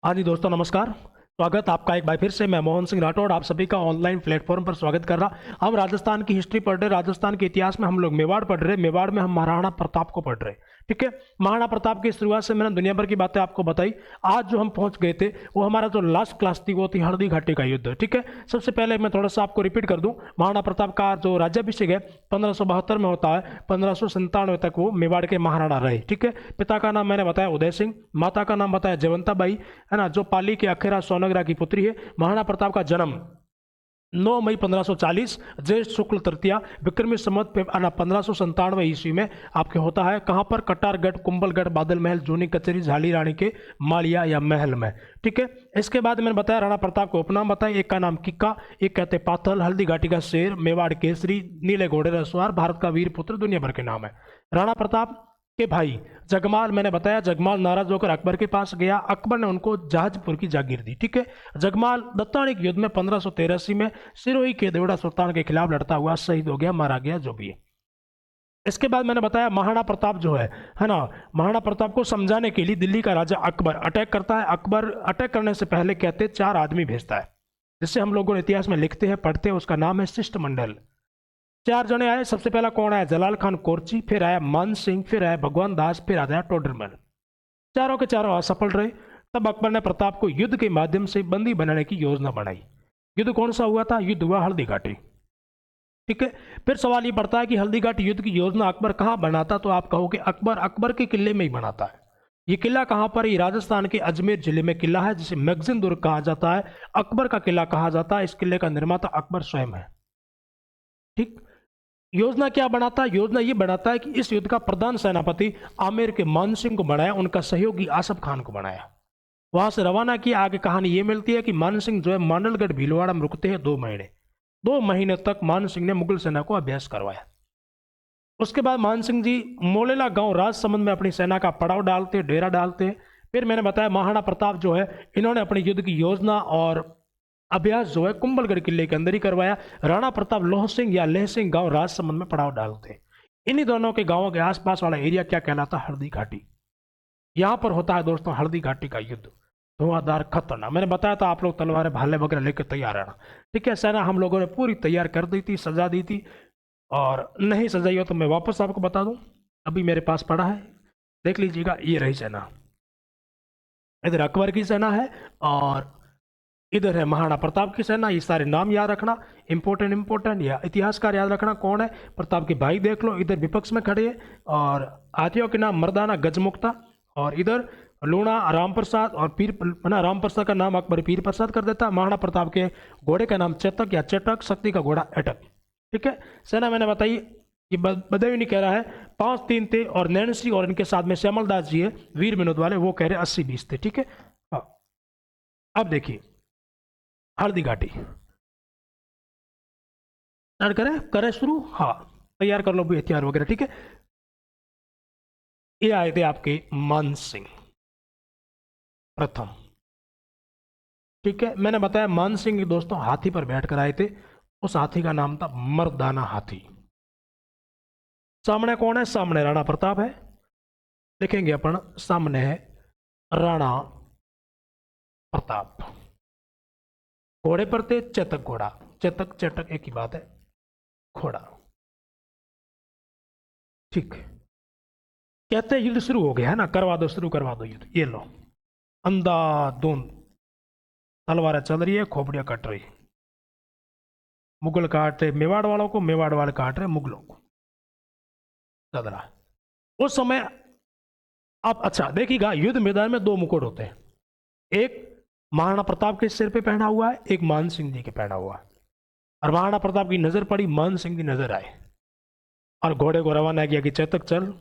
हाँ जी दोस्तों, नमस्कार। स्वागत आपका एक बार फिर से। मैं मोहन सिंह राठौड़ आप सभी का ऑनलाइन प्लेटफॉर्म पर स्वागत कर रहा। हम राजस्थान की हिस्ट्री पढ़ रहे, राजस्थान के इतिहास में हम लोग मेवाड़ पढ़ रहे। मेवाड़ में हम महाराणा प्रताप को पढ़ रहे। ठीक है, महाराणा प्रताप की शुरुआत से मैंने दुनिया भर की बातें आपको बताई। आज जो हम पहुंच गए थे वो हमारा जो लास्ट क्लास थी वो थी हल्दी घाटी का युद्ध। ठीक है, सबसे पहले मैं थोड़ा सा आपको रिपीट कर दूं। महाराणा प्रताप का जो राज्याभिषेक है 1572 में होता है। 1597 तक वो मेवाड़ के महाराणा रहे। ठीक है, पिता का नाम मैंने बताया उदय सिंह, माता का नाम बताया जयवंता बाई, है ना, जो पाली के अखेरा सोनगरा की पुत्री है। महाराणा प्रताप का जन्म 9 मई 1540 ज्येष्ठ शुक्ल तृतीया विक्रमी संवत 1597 ईस्वी में आपके होता है। कहाँ पर? कटारगढ़, कुंभलगढ़, बादल महल, जूनी कचेरी, झाली रानी के मालिया या महल में। ठीक है, इसके बाद मैंने बताया राणा प्रताप को उपनाम बताया। एक का नाम किक्का, एक कहते पाथल, हल्दी घाटी का शेर, मेवाड़ केसरी, नीले घोड़े रसवार, भारत का वीर पुत्र, दुनिया भर के नाम है। राणा प्रताप के भाई जगमाल, मैंने बताया जगमाल नाराज होकर अकबर के पास गया। अकबर ने उनको जहाजपुर की जागीर दी। ठीक है, जगमाल दत्तानी के युद्ध में 1583 में सिरोही के देवड़ा सुल्तान के खिलाफ लड़ता हुआ शहीद हो गया, मारा गया, जो भी है। इसके बाद मैंने बताया महाराणा प्रताप जो है ना, महाराणा प्रताप को समझाने के लिए दिल्ली का राजा अकबर अटैक करता है। अकबर अटैक करने से पहले कहते 4 आदमी भेजता है, जिससे हम लोगों इतिहास में लिखते हैं, पढ़ते हैं। उसका नाम है शिष्टमंडल। 4 जने आए। सबसे पहला कौन आया? जलाल खान कोरची, फिर आया मान सिंह, फिर आया भगवान दास, फिर आया टोडरमल। चारों के चारों असफल रहे। तब अकबर ने प्रताप को युद्ध के माध्यम से बंदी बनाने की योजना बनाई। युद्ध कौन सा हुआ था? युद्ध हुआ हल्दी घाटी। ठीक है, फिर सवाल ये पड़ता है कि हल्दी घाटी युद्ध की योजना अकबर कहाँ बनाता? तो आप कहोगे अकबर के किले में ही बनाता है। ये किला कहाँ पर? ये राजस्थान के अजमेर जिले में किला है, जिसे मैगजीन दुर्ग कहा जाता है। अकबर का किला कहा जाता है। इस किले का निर्माता अकबर स्वयं है। ठीक, योजना क्या बनाता है? योजना ये बनाता है कि इस युद्ध का प्रधान सेनापति आमेर के मान सिंह को बनाया, उनका सहयोगी आसफ खान को बनाया। वहां से रवाना किया। आगे कहानी ये मिलती है कि मान सिंह जो है मांडलगढ़ भीलवाड़ा में रुकते हैं 2 महीने। 2 महीने तक मान सिंह ने मुगल सेना को अभ्यास करवाया। उसके बाद मान सिंह जी मोलेला गांव राजसमंद में अपनी सेना का पड़ाव डालते, डेरा डालते। फिर मैंने बताया महाराणा प्रताप जो है इन्होंने अपने युद्ध की योजना और अभ्यास जो है कुंभलगढ़ किले के अंदर ही करवाया। राणा प्रताप लोह सिंह या लेह सिंह गांव राजसमंद में पड़ाव डालते। इन्हीं दोनों के गांवों के आसपास वाला एरिया क्या कहलाता? हल्दी घाटी। यहां पर होता है दोस्तों हल्दी घाटी का युद्ध। धुआंधार, खतरनाक। मैंने बताया था आप लोग तलवारें भाले वगैरह लेकर तैयार रहना। ठीक है, सेना हम लोगों ने पूरी तैयार कर दी थी, सजा दी थी। और नहीं सजाई हो तो मैं वापस आपको बता दूं, अभी मेरे पास पड़ा है, देख लीजिएगा। ये रही सेना, इधर अकबर की सेना है और इधर है महाराणा प्रताप की सेना। ये सारे नाम याद रखना, इंपॉर्टेंट या इतिहासकार याद रखना कौन है। प्रताप के भाई देख लो, इधर विपक्ष में खड़े हैं। और हाथियों के नाम मर्दाना गजमुक्ता, और इधर लूणा राम प्रसाद, और पीर ना राम प्रसाद का नाम अकबर पीर प्रसाद कर देता। महाराणा प्रताप के घोड़े का नाम चेतक या चटक, शक्ति का घोड़ा अटक। ठीक है, सेना मैंने बताई। ये बदायूं नहीं कह रहा है 5-3 थे, और नैन्सी और इनके साथ में श्यामल दास जी है वीर विनोद वाले, वो कह रहे 80-20 थे। ठीक है, हाँ। अब देखिए हल्दी घाटी स्टार्ट करें, करें शुरू। हाँ, तैयार कर लो भी हथियार वगैरह। ठीक है, ये आए थे आपके मान सिंह प्रथम। ठीक है, मैंने बताया मान सिंह दोस्तों हाथी पर बैठ कर आए थे। उस हाथी का नाम था मर्दाना हाथी। सामने कौन है? सामने राणा प्रताप है। देखेंगे अपन, सामने है राणा प्रताप। घोड़े पर थे चेतक घोड़ा। चेतक चेतक एक ही बात है, घोड़ा। ठीक, कहते हैं युद्ध शुरू हो गया है ना, करवा दो, शुरू करवा दो युद्ध। ये लो, अंधाधुंध तलवारें चल रही है, खोपड़ियां कट रही। मुगल काट रहे मेवाड़ वालों को, मेवाड़ वाले काट रहे मुगलों को। चल रहा है उस समय। आप अच्छा देखिएगा, युद्ध मैदान में 2 मुकुट होते हैं। एक महाराणा प्रताप के सिर पे पहना हुआ है, एक मान सिंह जी के पहना हुआ है। और महाराणा प्रताप की नजर पड़ी, मान सिंह की नजर आए, और घोड़े को रवाना किया कि चेतक चल,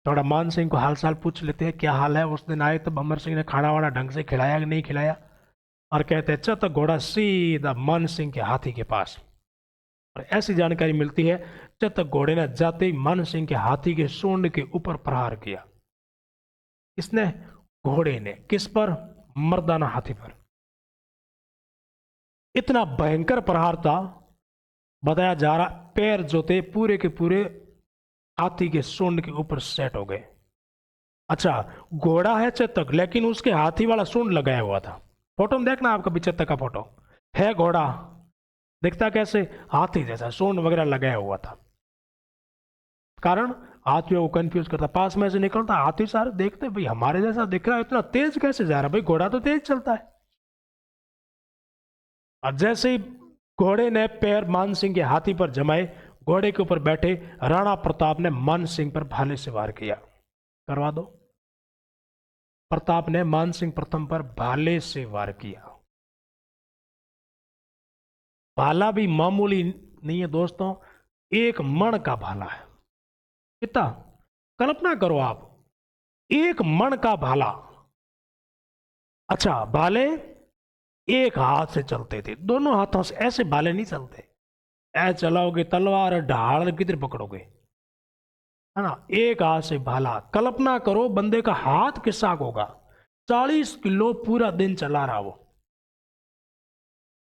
थोड़ा मान सिंह को हाल चाल पूछ लेते हैं, क्या हाल है। उस दिन आए तब अमर सिंह ने खाना वाना ढंग से खिलाया कि नहीं खिलाया। और कहते हैं चेतक घोड़ा सीधा मान सिंह के हाथी के पास। और ऐसी जानकारी मिलती है चेतक घोड़े ने जाते ही मान सिंह के हाथी के सूंड के ऊपर प्रहार किया। इसने, घोड़े ने। किस पर? मर्दाना हाथी पर। इतना भयंकर प्रहार था, बताया जा रहा पैर जो थे पूरे के पूरे हाथी के सूंड के ऊपर सेट हो गए। अच्छा, घोड़ा है चेतक, लेकिन उसके हाथी वाला सूंड लगाया हुआ था। फोटो में देखना आप कभी चेतक का फोटो, है घोड़ा, दिखता कैसे, हाथी जैसा, सूंड वगैरह लगाया हुआ था। कारण हाथियों को कंफ्यूज करता, पास में से निकलता हाथी, सारे देखते भाई हमारे जैसा दिख रहा है, इतना तेज कैसे जा रहा है, भाई घोड़ा तो तेज चलता है। और जैसे ही घोड़े ने पैर मान सिंह के हाथी पर जमाए, घोड़े के ऊपर बैठे राणा प्रताप ने मान सिंह पर भाले से वार किया। करवा दो। प्रताप ने मान सिंह प्रथम पर भाले से वार किया। भाला भी मामूली नहीं है दोस्तों, एक मण का भाला है। कितना, कल्पना करो आप, एक मण का भाला। अच्छा, भाले एक हाथ से चलते थे, दोनों हाथों से ऐसे भाले नहीं चलते, ऐ चलाओगे तलवार ढाल किधर पकड़ोगे, है ना, एक हाथ से भाला। कल्पना करो बंदे का हाथ किस्सा होगा, 40 किलो पूरा दिन चला रहा वो।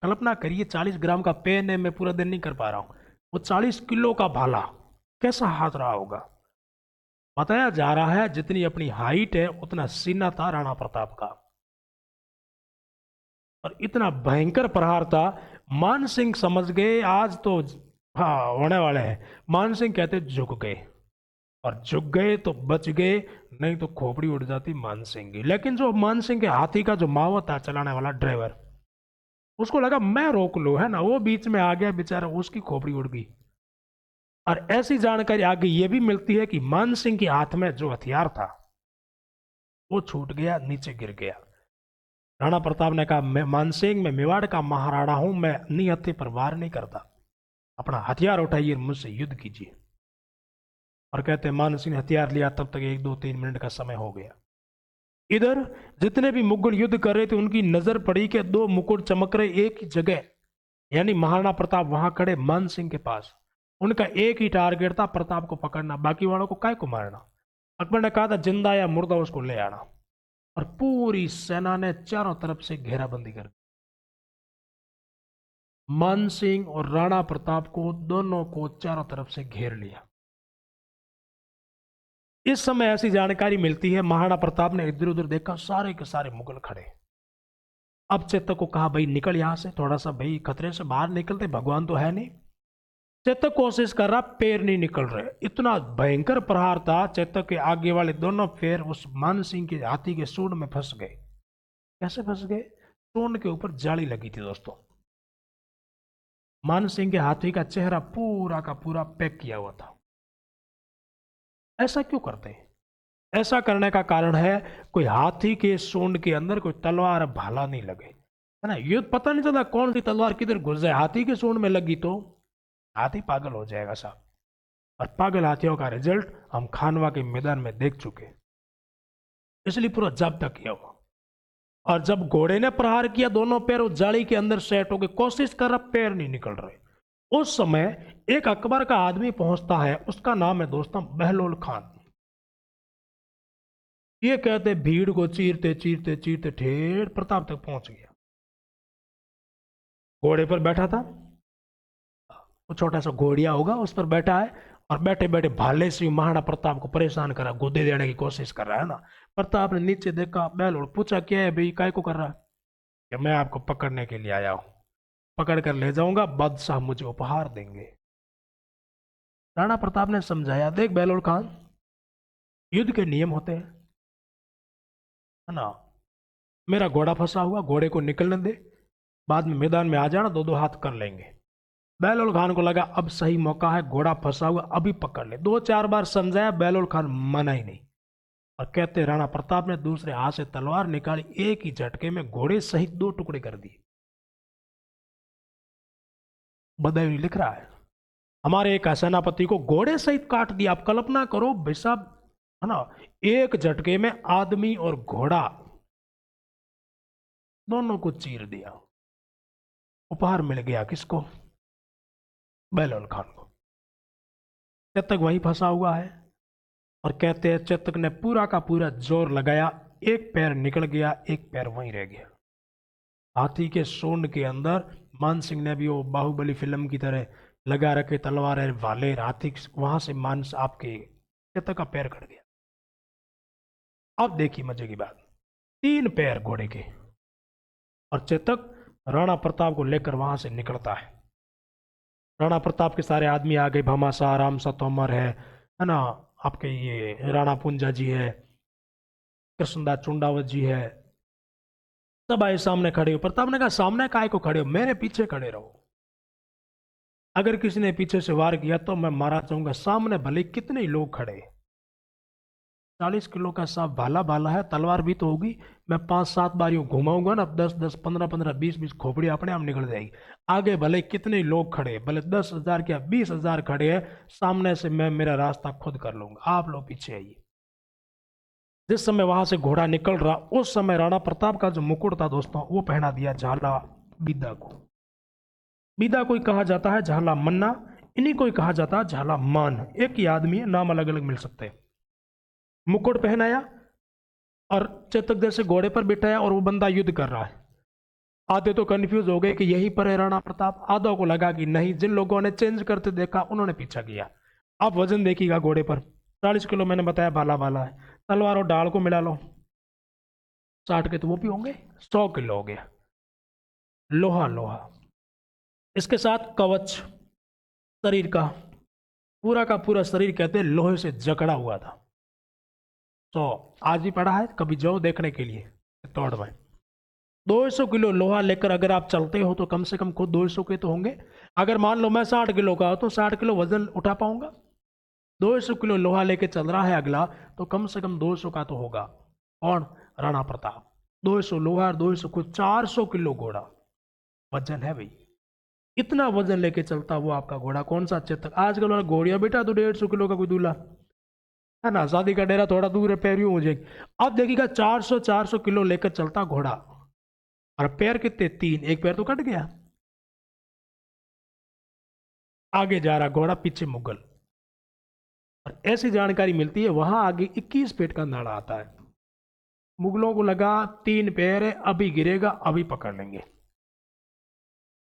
कल्पना करिए 40 ग्राम का पेन है, मैं पूरा दिन नहीं कर पा रहा हूं, वो 40 किलो का भाला कैसा हाथ रहा होगा। बताया जा रहा है जितनी अपनी हाइट है उतना सीना था राणा प्रताप का, और इतना भयंकर प्रहार था। मान सिंह समझ गए आज तो, हाँ होने वाले हैं। मान सिंह कहते झुक गए, और झुक गए तो बच गए, नहीं तो खोपड़ी उड़ जाती मान सिंह की। लेकिन जो मान सिंह के हाथी का जो मावत था चलाने वाला ड्राइवर, उसको लगा मैं रोक लूं, है ना, वो बीच में आ गया बेचारा, उसकी खोपड़ी उड़ गई। और ऐसी जानकारी आगे ये भी मिलती है कि मान सिंह के हाथ में जो हथियार था वो छूट गया, नीचे गिर गया। राणा प्रताप ने कहा, मैं मान सिंह, मैं मेवाड़ का महाराणा हूं, मैं निहत्थे पर वार नहीं करता, अपना हथियार उठाइए, मुझसे युद्ध कीजिए। और कहते हैं मान सिंह ने हथियार लिया, तब तक 1 2 3 मिनट का समय हो गया। इधर जितने भी मुगल युद्ध कर रहे थे उनकी नजर पड़ी कि दो मुकुट चमक रहे एक ही जगह, यानी महाराणा प्रताप वहां खड़े मान सिंह के पास। उनका एक ही टारगेट था, प्रताप को पकड़ना, बाकी वालों को काय को मारना। अकबर ने कहा था जिंदा या मुर्दा उसको ले आना, और पूरी सेना ने चारों तरफ से घेराबंदी कर दी। मान सिंह और राणा प्रताप को दोनों को चारों तरफ से घेर लिया। इस समय ऐसी जानकारी मिलती है, महाराणा प्रताप ने इधर उधर देखा, सारे के सारे मुगल खड़े। अब चेतक को कहा भाई निकल यहां से, थोड़ा सा भाई खतरे से बाहर निकलते, भगवान तो है नहीं। चेतक कोशिश कर रहा, पैर नहीं निकल रहे, इतना भयंकर प्रहार था, चेतक के आगे वाले दोनों पैर उस मान सिंह के हाथी के सूंड में फंस गए। कैसे फंस गए, सूंड के ऊपर जाली लगी थी दोस्तों। मान सिंह के हाथी का चेहरा पूरा का पूरा पैक किया हुआ था। ऐसा क्यों करते हैं, ऐसा करने का कारण है, कोई हाथी के सूंड के अंदर कोई तलवार भाला नहीं लगे, है ना, ये पता नहीं चलता कौन सी तलवार किधर घुस जाए, हाथी के सूंड में लगी तो हाथी पागल हो जाएगा साहब। और पागल हाथियों का रिजल्ट हम खानवा के मैदान में देख चुके, इसलिए पूरा जब्त किया हुआ। और जब घोड़े ने प्रहार किया, दोनों पैर उस जाली के अंदर सेट हो गए, कोशिश कर रहा, पैर नहीं निकल रहे। उस समय एक अकबर का आदमी पहुंचता है, उसका नाम है दोस्तों बहलोल खान। ये कहते भीड़ को चीरते चीरते चीरते ठेठ प्रताप तक पहुंच गया। घोड़े पर बैठा था, वो छोटा सा घोड़िया होगा उस पर बैठा है, और बैठे बैठे भाले से महाराणा प्रताप को परेशान कर रहा, गोदे देने की कोशिश कर रहा है ना। प्रताप ने नीचे देखा, बहलोल पूछा क्या है भाई, काय को कर रहा है, कि मैं आपको पकड़ने के लिए आया हूं, पकड़ कर ले जाऊंगा, बादशाह मुझे उपहार देंगे। राणा प्रताप ने समझाया, देख बहलोल खान, युद्ध के नियम होते हैं, है ना, मेरा घोड़ा फंसा हुआ, घोड़े को निकलने दे, बाद में मैदान में आ जाना, दो दो हाथ कर लेंगे। बहलोल खान को लगा अब सही मौका है, घोड़ा फंसा हुआ, अभी पकड़ ले। 2 4 बार समझाया, बहलोल खान माना ही नहीं। और कहते राणा प्रताप ने दूसरे हाथ से तलवार निकाली, एक ही झटके में घोड़े सहित 2 टुकड़े कर दिए। बदायूं लिख रहा है, हमारे एक सेनापति को घोड़े सहित काट दिया। आप कल्पना करो भाई साहब, है ना, एक झटके में आदमी और घोड़ा दोनों को चीर दिया। उपहार मिल गया किसको, बहलोल खान को। चेतक वहीं फंसा हुआ है, और कहते हैं चेतक ने पूरा का पूरा जोर लगाया, एक पैर निकल गया, एक पैर वहीं रह गया। हाथी के सूंड के अंदर मान सिंह ने भी वो बाहुबली फिल्म की तरह लगा रखे तलवार है, भाले, हाथी, वहां से मान आपके चेतक का पैर कट गया। अब देखिए मजे की बात, 3 पैर घोड़े के, और चेतक राणा प्रताप को लेकर वहां से निकलता है। राणा प्रताप के सारे आदमी आ गए, भामाशाह, रामसा तोमर है ना, आपके ये राणा पुंजा जी है, कृष्णदास चुंडावत जी है, सब आए सामने खड़े हो। प्रताप ने कहा सामने काय को खड़े हो, मेरे पीछे खड़े रहो। अगर किसी ने पीछे से वार किया तो मैं मारा जाऊंगा। सामने भले कितने ही लोग खड़े, 40 किलो का सांप भाला भाला है, तलवार भी तो होगी। मैं 5-7 बार यूं घुमाऊंगा ना, 10-10, 15-15, 20-20 खोपड़ी अपने आप निकल जाएगी। आगे भले कितने लोग खड़े, भले 10,000 क्या 20,000 खड़े हैं, सामने से मैं मेरा रास्ता खुद कर लूंगा, आप लोग पीछे आइए। जिस समय वहां से घोड़ा निकल रहा, उस समय राणा प्रताप का जो मुकुट था दोस्तों, वो पहना दिया झाला बीदा को। बीदा कोई कहा जाता है झाला मन्ना, इन्हीं को ही कहा जाता है झाला मान। एक ही आदमी है, नाम अलग अलग मिल सकते हैं। मुकुट पहनाया और चेतक जैसे घोड़े पर बिठाया, और वो बंदा युद्ध कर रहा है। आधे तो कंफ्यूज हो गए कि यहीं पर है राणा प्रताप, आधों को लगा कि नहीं, जिन लोगों ने चेंज करते देखा उन्होंने पीछा किया। आप वजन देखिएगा घोड़े पर, 40 किलो मैंने बताया भाला भाला है। तलवार और डाल को मिला लो, 60 के तो वो भी होंगे, 100 किलो हो गया। लोहा लोहा, इसके साथ कवच, शरीर का पूरा शरीर कहते हैं लोहे से जकड़ा हुआ था। तो आज भी पड़ा है, कभी जाओ देखने के लिए तोड़ में। 200 किलो लोहा लेकर अगर आप चलते हो तो कम से कम खुद 200 के तो होंगे। अगर मान लो मैं 60 किलो का हो तो 60 किलो वजन उठा पाऊंगा। 200 किलो लोहा लेके चल रहा है अगला, तो कम से कम 200 का तो होगा। कौन? राणा प्रताप। 200 लोहा, 200 कुछ 400 किलो घोड़ा वजन है भाई। इतना वजन लेके चलता वो आपका घोड़ा, कौन सा चेतक। आजकल वाला घोड़िया बेटा तो 150 किलो का कोई दूल्हा है ना, शादी का डेरा थोड़ा दूर है, पैर यूं हो जाएगी। अब देखिएगा 400 किलो लेकर चलता घोड़ा, और पैर कितने? 3, एक पैर तो कट गया। आगे जा रहा घोड़ा, पीछे मुगल। और ऐसी जानकारी मिलती है वहां आगे 21 फीट का नाड़ा आता है। मुगलों को लगा 3 पैर है, अभी गिरेगा, अभी पकड़ लेंगे।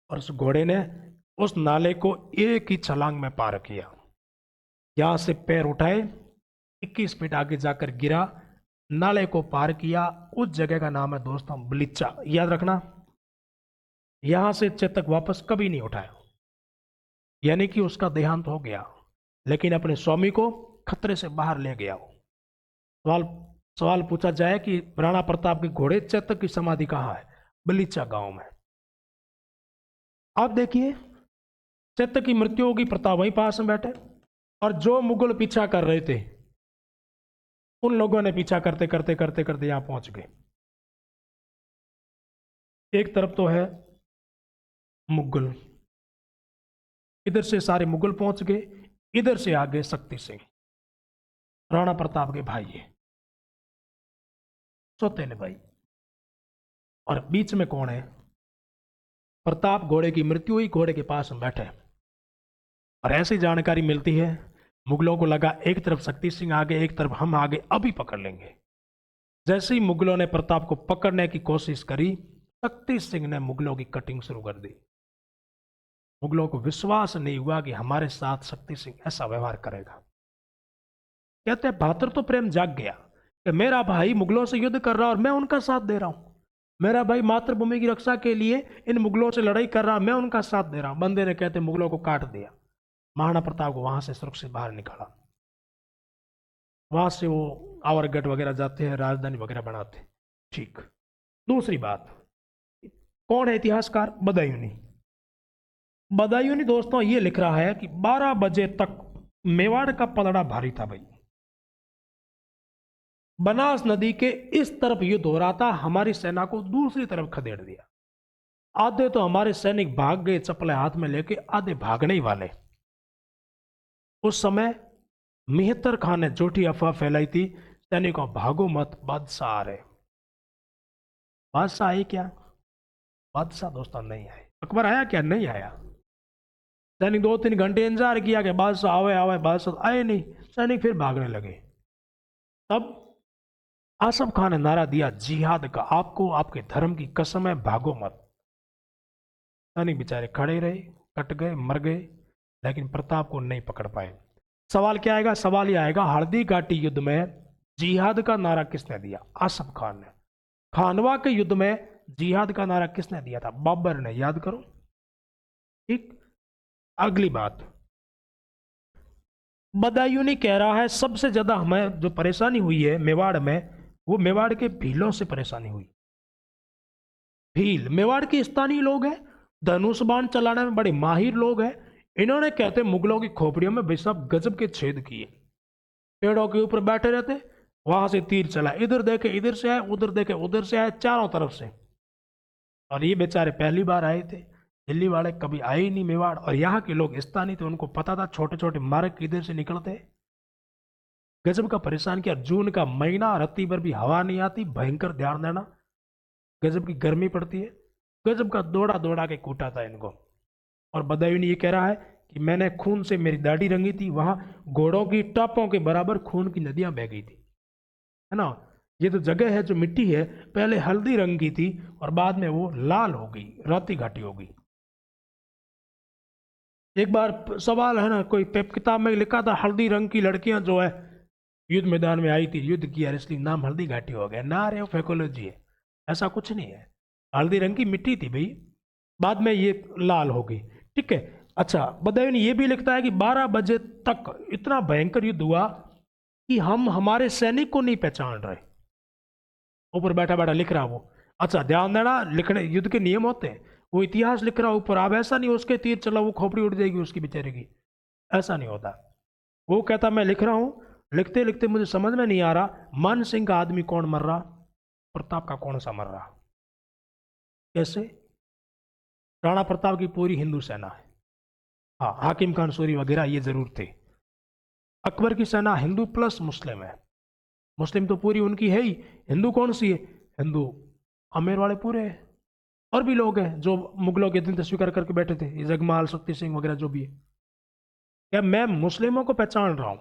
और उस घोड़े ने उस नाले को एक ही छलांग में पार किया। यहां से पैर उठाए, 21 फीट आगे जाकर गिरा, नाले को पार किया। उस जगह का नाम है दोस्तों बलीचा, याद रखना। यहां से चेतक वापस कभी नहीं उठाया, यानी कि उसका देहांत हो गया, लेकिन अपने स्वामी को खतरे से बाहर ले गया वो। सवाल सवाल पूछा जाए कि राणा प्रताप के घोड़े चेतक की समाधि कहाँ है? बलीचा गांव में। आप देखिए, चेतक की मृत्यु होगी, प्रताप वहीं पास में बैठे, और जो मुगल पीछा कर रहे थे उन लोगों ने पीछा करते करते करते करते यहां पहुंच गए। एक तरफ तो है मुगल, इधर से सारे मुगल पहुंच गए, इधर से आगे शक्ति सिंह, राणा प्रताप के भाई है, सौतेले भाई। और बीच में कौन है? प्रताप। घोड़े की मृत्यु हुई, घोड़े के पास में बैठे। और ऐसी जानकारी मिलती है, मुगलों को लगा एक तरफ शक्ति सिंह आगे, एक तरफ हम आगे, अभी पकड़ लेंगे। जैसे ही मुगलों ने प्रताप को पकड़ने की कोशिश करी, शक्ति सिंह ने मुगलों की कटिंग शुरू कर दी। मुगलों को विश्वास नहीं हुआ कि हमारे साथ शक्ति सिंह ऐसा व्यवहार करेगा। कहते हैं भातर तो प्रेम जाग गया कि मेरा भाई मुगलों से युद्ध कर रहा और मैं उनका साथ दे रहा हूं। मेरा भाई मातृभूमि की रक्षा के लिए इन मुगलों से लड़ाई कर रहा, मैं उनका साथ दे रहा हूं। बंदे ने कहते मुगलों को काट दिया। महाराणा प्रताप को वहां से सुरक्षित बाहर निकाला। वहां से वो आवरगढ़ वगैरह जाते हैं, राजधानी वगैरह बनाते हैं। ठीक। दूसरी बात, कौन है इतिहासकार? बदायूनी। बदायूनी दोस्तों ये लिख रहा है कि 12 बजे तक मेवाड़ का पलड़ा भारी था भाई। बनास नदी के इस तरफ युद्ध हो रहा था, हमारी सेना को दूसरी तरफ खदेड़ दिया। आधे तो हमारे सैनिक भाग गए चप्पलें हाथ में लेके, आधे भागने ही वाले। उस समय मेहतर खान ने झूठी अफवाह फैलाई थी, सैनिकों भागो मत, बादशाह आ रहे। बादशाह आए क्या? बादशाह दोस्तों नहीं आए। अकबर आया क्या? नहीं आया। सैनिक 2-3 घंटे इंतजार किया कि बादशाह आवे आवे, बादशाह आए नहीं। सैनिक फिर भागने लगे। तब आसफ खान ने नारा दिया जिहाद का, आपको आपके धर्म की कसम है, भागो मत। सैनिक बेचारे खड़े रहे, कट गए, मर गए, लेकिन प्रताप को नहीं पकड़ पाए। सवाल क्या आएगा? सवाल यह आएगा, हल्दी घाटी युद्ध में जिहाद का नारा किसने दिया? आसफ खान ने। खानवा के युद्ध में जिहाद का नारा किसने दिया था? बाबर ने। याद करो। ठीक। अगली बात, बदायूनी कह रहा है सबसे ज्यादा हमें जो परेशानी हुई है मेवाड़ में, वो मेवाड़ के भीलों से परेशानी हुई। भील मेवाड़ के स्थानीय लोग हैं, धनुष बाण चलाने में बड़े माहिर लोग हैं। इन्होंने कहते मुगलों की खोपड़ियों में बेशक गजब के छेद किए। पेड़ों के ऊपर बैठे रहते, वहां से तीर चला, इधर देखे इधर से आए, उधर देखे उधर से आए, चारों तरफ से। और ये बेचारे पहली बार आए थे, दिल्ली वाले कभी आए ही नहीं मेवाड़। और यहाँ के लोग स्थानीय थे, उनको पता था छोटे छोटे मार्ग किधर से निकलते। गजब का परेशान किया। जून का महीना, रत्ती भर भी हवा नहीं आती, भयंकर, ध्यान देना, गजब की गर्मी पड़ती है। गजब का दौड़ा दौड़ा के कूटा था इनको। और बदायूनी ये कह रहा है कि मैंने खून से मेरी दाढ़ी रंगी थी, वहां घोड़ों की टापों के बराबर खून की नदियां बह गई थी, है ना। ये तो जगह है, जो मिट्टी है, पहले हल्दी रंग की थी और बाद में वो लाल हो गई, राती घाटी हो गई। एक बार सवाल है ना, कोई पेप किताब में लिखा था हल्दी रंग की लड़कियां जो है युद्ध मैदान में आई थी, युद्ध किया, इसलिए नाम हल्दी घाटी हो गया ना। रे फैकोलॉजी है, ऐसा कुछ नहीं है। हल्दी रंग की मिट्टी थी भाई, बाद में ये लाल हो गई। ठीक है। अच्छा, बदायूनी ये भी लिखता है कि 12 बजे तक इतना भयंकर युद्ध हुआ कि हम हमारे सैनिक को नहीं पहचान रहे। ऊपर बैठा बैठा लिख रहा वो। अच्छा, ध्यान देना, लिखने युद्ध के नियम होते हैं, वो इतिहास लिख रहा ऊपर। अब ऐसा नहीं उसके तीर चला वो खोपड़ी उड़ जाएगी उसकी बेचारे की, ऐसा नहीं होता। वो कहता मैं लिख रहा हूं, लिखते लिखते मुझे समझ में नहीं आ रहा मान सिंह का आदमी कौन मर रहा, प्रताप का कौन सा मर रहा। कैसे? राणा प्रताप की पूरी हिंदू सेना है, हाँ, हाकिम खान सूरी वगैरह ये जरूर थे। अकबर की सेना हिंदू प्लस मुस्लिम है। मुस्लिम तो पूरी उनकी है ही, हिंदू कौन सी है? हिंदू आमेर वाले पूरे हैं। और भी लोग हैं जो मुगलों के दिन स्वीकार करके बैठे थे, ये जगमाल, शक्ति सिंह वगैरह जो भी है। क्या मैं मुस्लिमों को पहचान रहा हूँ,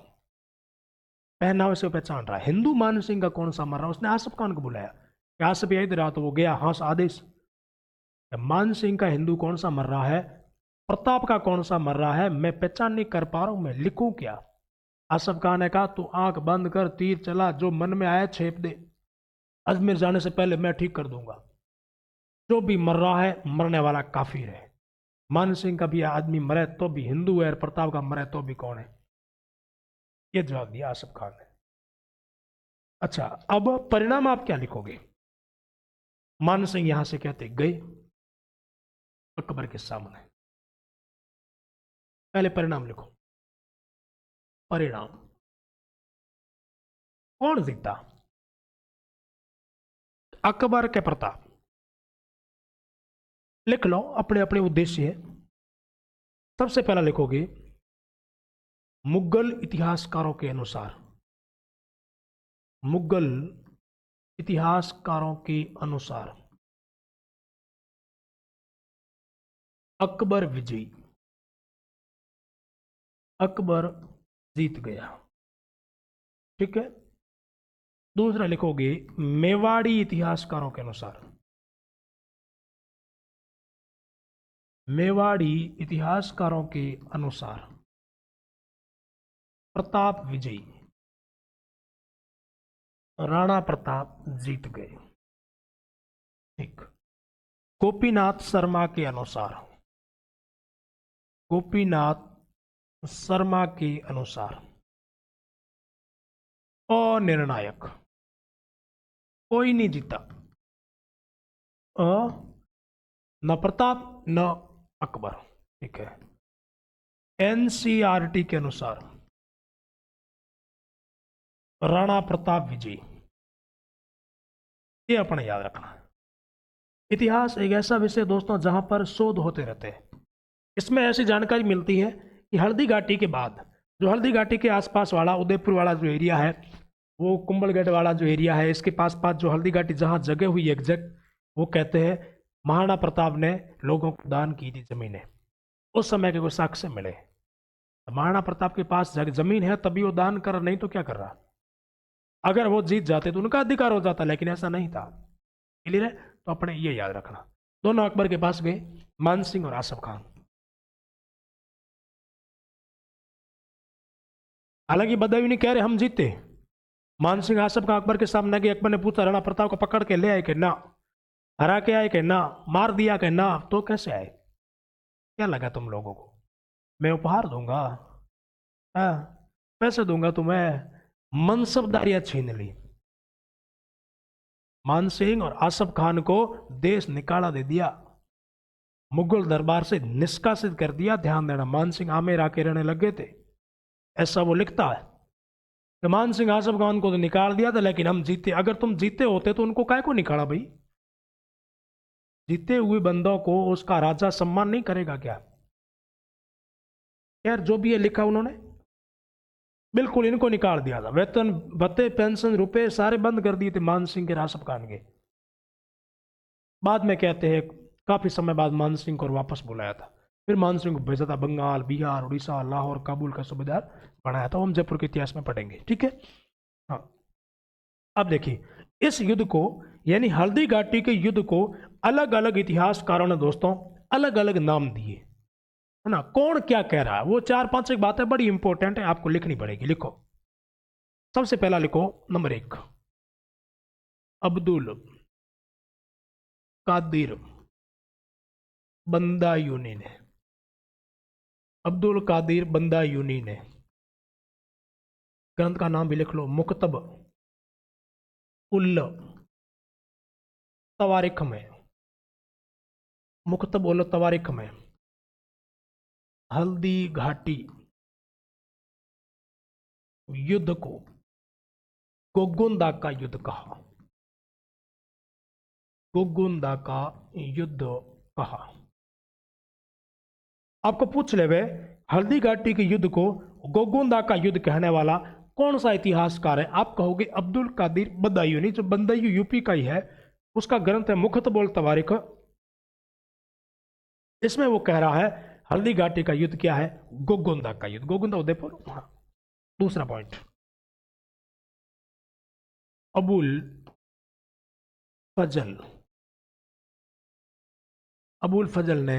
पहनावे से पहचान रहा है। हिंदू मान सिंह का कौन सा मर रहा? उसने आसफ खान को बुलाया कि आसफ यही रहा, तो वो गया, हाँ आदेश। मान सिंह का हिंदू कौन सा मर रहा है, प्रताप का कौन सा मर रहा है, मैं पहचान नहीं कर पा रहा हूं, मैं लिखूं क्या? आसफ खान ने कहा तू आंख बंद कर, तीर चला, जो मन में आया छेप दे, अजमेर जाने से पहले मैं ठीक कर दूंगा। जो भी मर रहा है, मरने वाला काफिर है। मान सिंह का भी आदमी मरे तो भी हिंदू है, और प्रताप का मरे तो भी कौन है? ये जवाब दिया आसफ खान ने। अच्छा, अब परिणाम आप क्या लिखोगे? मान सिंह यहां से कहते गए अकबर के सामने। पहले परिणाम लिखो। परिणाम, कौन जीता? अकबर के प्रताप। लिख लो, अपने अपने उद्देश्य है। सबसे पहला लिखोगे मुगल इतिहासकारों के अनुसार, मुगल इतिहासकारों के अनुसार अकबर विजयी, अकबर जीत गया। ठीक है। दूसरा लिखोगे मेवाड़ी इतिहासकारों के अनुसार, मेवाड़ी इतिहासकारों के अनुसार प्रताप विजयी, राणा प्रताप जीत गए। ठीक। गोपीनाथ शर्मा के अनुसार, गोपीनाथ शर्मा के अनुसार अनिर्णायक, कोई नहीं जीता। अ न प्रताप न अकबर। ठीक है। एनसीईआरटी के अनुसार राणा प्रताप विजयी। ये अपने याद रखना है। इतिहास एक ऐसा विषय दोस्तों जहां पर शोध होते रहते हैं। इसमें ऐसी जानकारी मिलती है कि हल्दी घाटी के बाद, जो हल्दी घाटी के आसपास वाला उदयपुर वाला जो एरिया है, वो कुंभलगढ़ वाला जो एरिया है, इसके पास पास जो हल्दी घाटी जहां जगह हुई एग्जैक्ट, वो कहते हैं महाराणा प्रताप ने लोगों को दान की थी जमीनें। उस समय के कोई साक्ष्य मिले। महाराणा प्रताप के पास जमीन है तभी वो दान कर, नहीं तो क्या कर रहा। अगर वो जीत जाते तो उनका अधिकार हो जाता, लेकिन ऐसा नहीं था। क्लियर है? तो अपने ये याद रखना। दोनों अकबर के पास गए, मान सिंह और आसफ खान। हालांकि बदायूं नहीं कह रहे हम जीते, मान सिंह आसफ का अकबर के सामने गए, अकबर ने पूछा राणा प्रताप को पकड़ के ले आए कि ना, हरा के आए कि ना, मार दिया कि ना, तो कैसे आए, क्या लगा तुम लोगों को, मैं उपहार दूंगा, हाँ, पैसे दूंगा तुम्हें, मनसबदारियां छीन ली, मान सिंह और आसफ खान को देश निकाला दे दिया, मुगल दरबार से निष्कासित कर दिया। ध्यान देना, मान सिंह आमेर आके रहने लगे थे, ऐसा वो लिखता है कि मान सिंह आसफ खान को तो निकाल दिया था, लेकिन हम जीते, अगर तुम जीते होते तो उनको काहे को निकाला भाई, जीते हुए बंदों को उसका राजा सम्मान नहीं करेगा क्या। यार जो भी है लिखा उन्होंने, बिल्कुल इनको निकाल दिया था, वेतन भत्ते पेंशन रुपए सारे बंद कर दिए थे मान सिंह के आसफ खान के। बाद में कहते हैं काफी समय बाद मान सिंह को वापस बुलाया था, फिर मान सिंह को भेजा था बंगाल, बिहार, उड़ीसा, लाहौर, काबुल का सूबेदार बनाया था। हम जयपुर के इतिहास में पढ़ेंगे, ठीक है। हाँ, अब देखिए इस युद्ध को, यानी हल्दी घाटी के युद्ध को अलग अलग इतिहासकारों ने दोस्तों अलग अलग नाम दिए, है ना। कौन क्या कह रहा है वो 4-5 एक बातें बड़ी इंपॉर्टेंट है, आपको लिखनी पड़ेगी। लिखो, सबसे पहला लिखो नंबर 1, अब्दुल कादिर बंदायूनी ने, अब्दुल कादिर बंदायूनी ने, ग्रंथ का नाम भी लिख लो, मुकतब उल तवारिख में, मुकतब उल तवारिख में हल्दी घाटी युद्ध को गोगुंदा का युद्ध कहा, गोगुंदा का युद्ध कहा। आपको पूछ ले वे हल्दी घाटी के युद्ध को गोगुंदा का युद्ध कहने वाला कौन सा इतिहासकार है, आप कहोगे अब्दुल कादिर बदायूनी, जो बंदायू यूपी का ही है, उसका ग्रंथ है मुखतब उल तवारिख। इसमें वो कह रहा है हल्दी घाटी का युद्ध क्या है, गोगुंदा का युद्ध, गोगुंदा उदयपुर। हाँ, दूसरा पॉइंट, अबुल फजल, अबुल फजल ने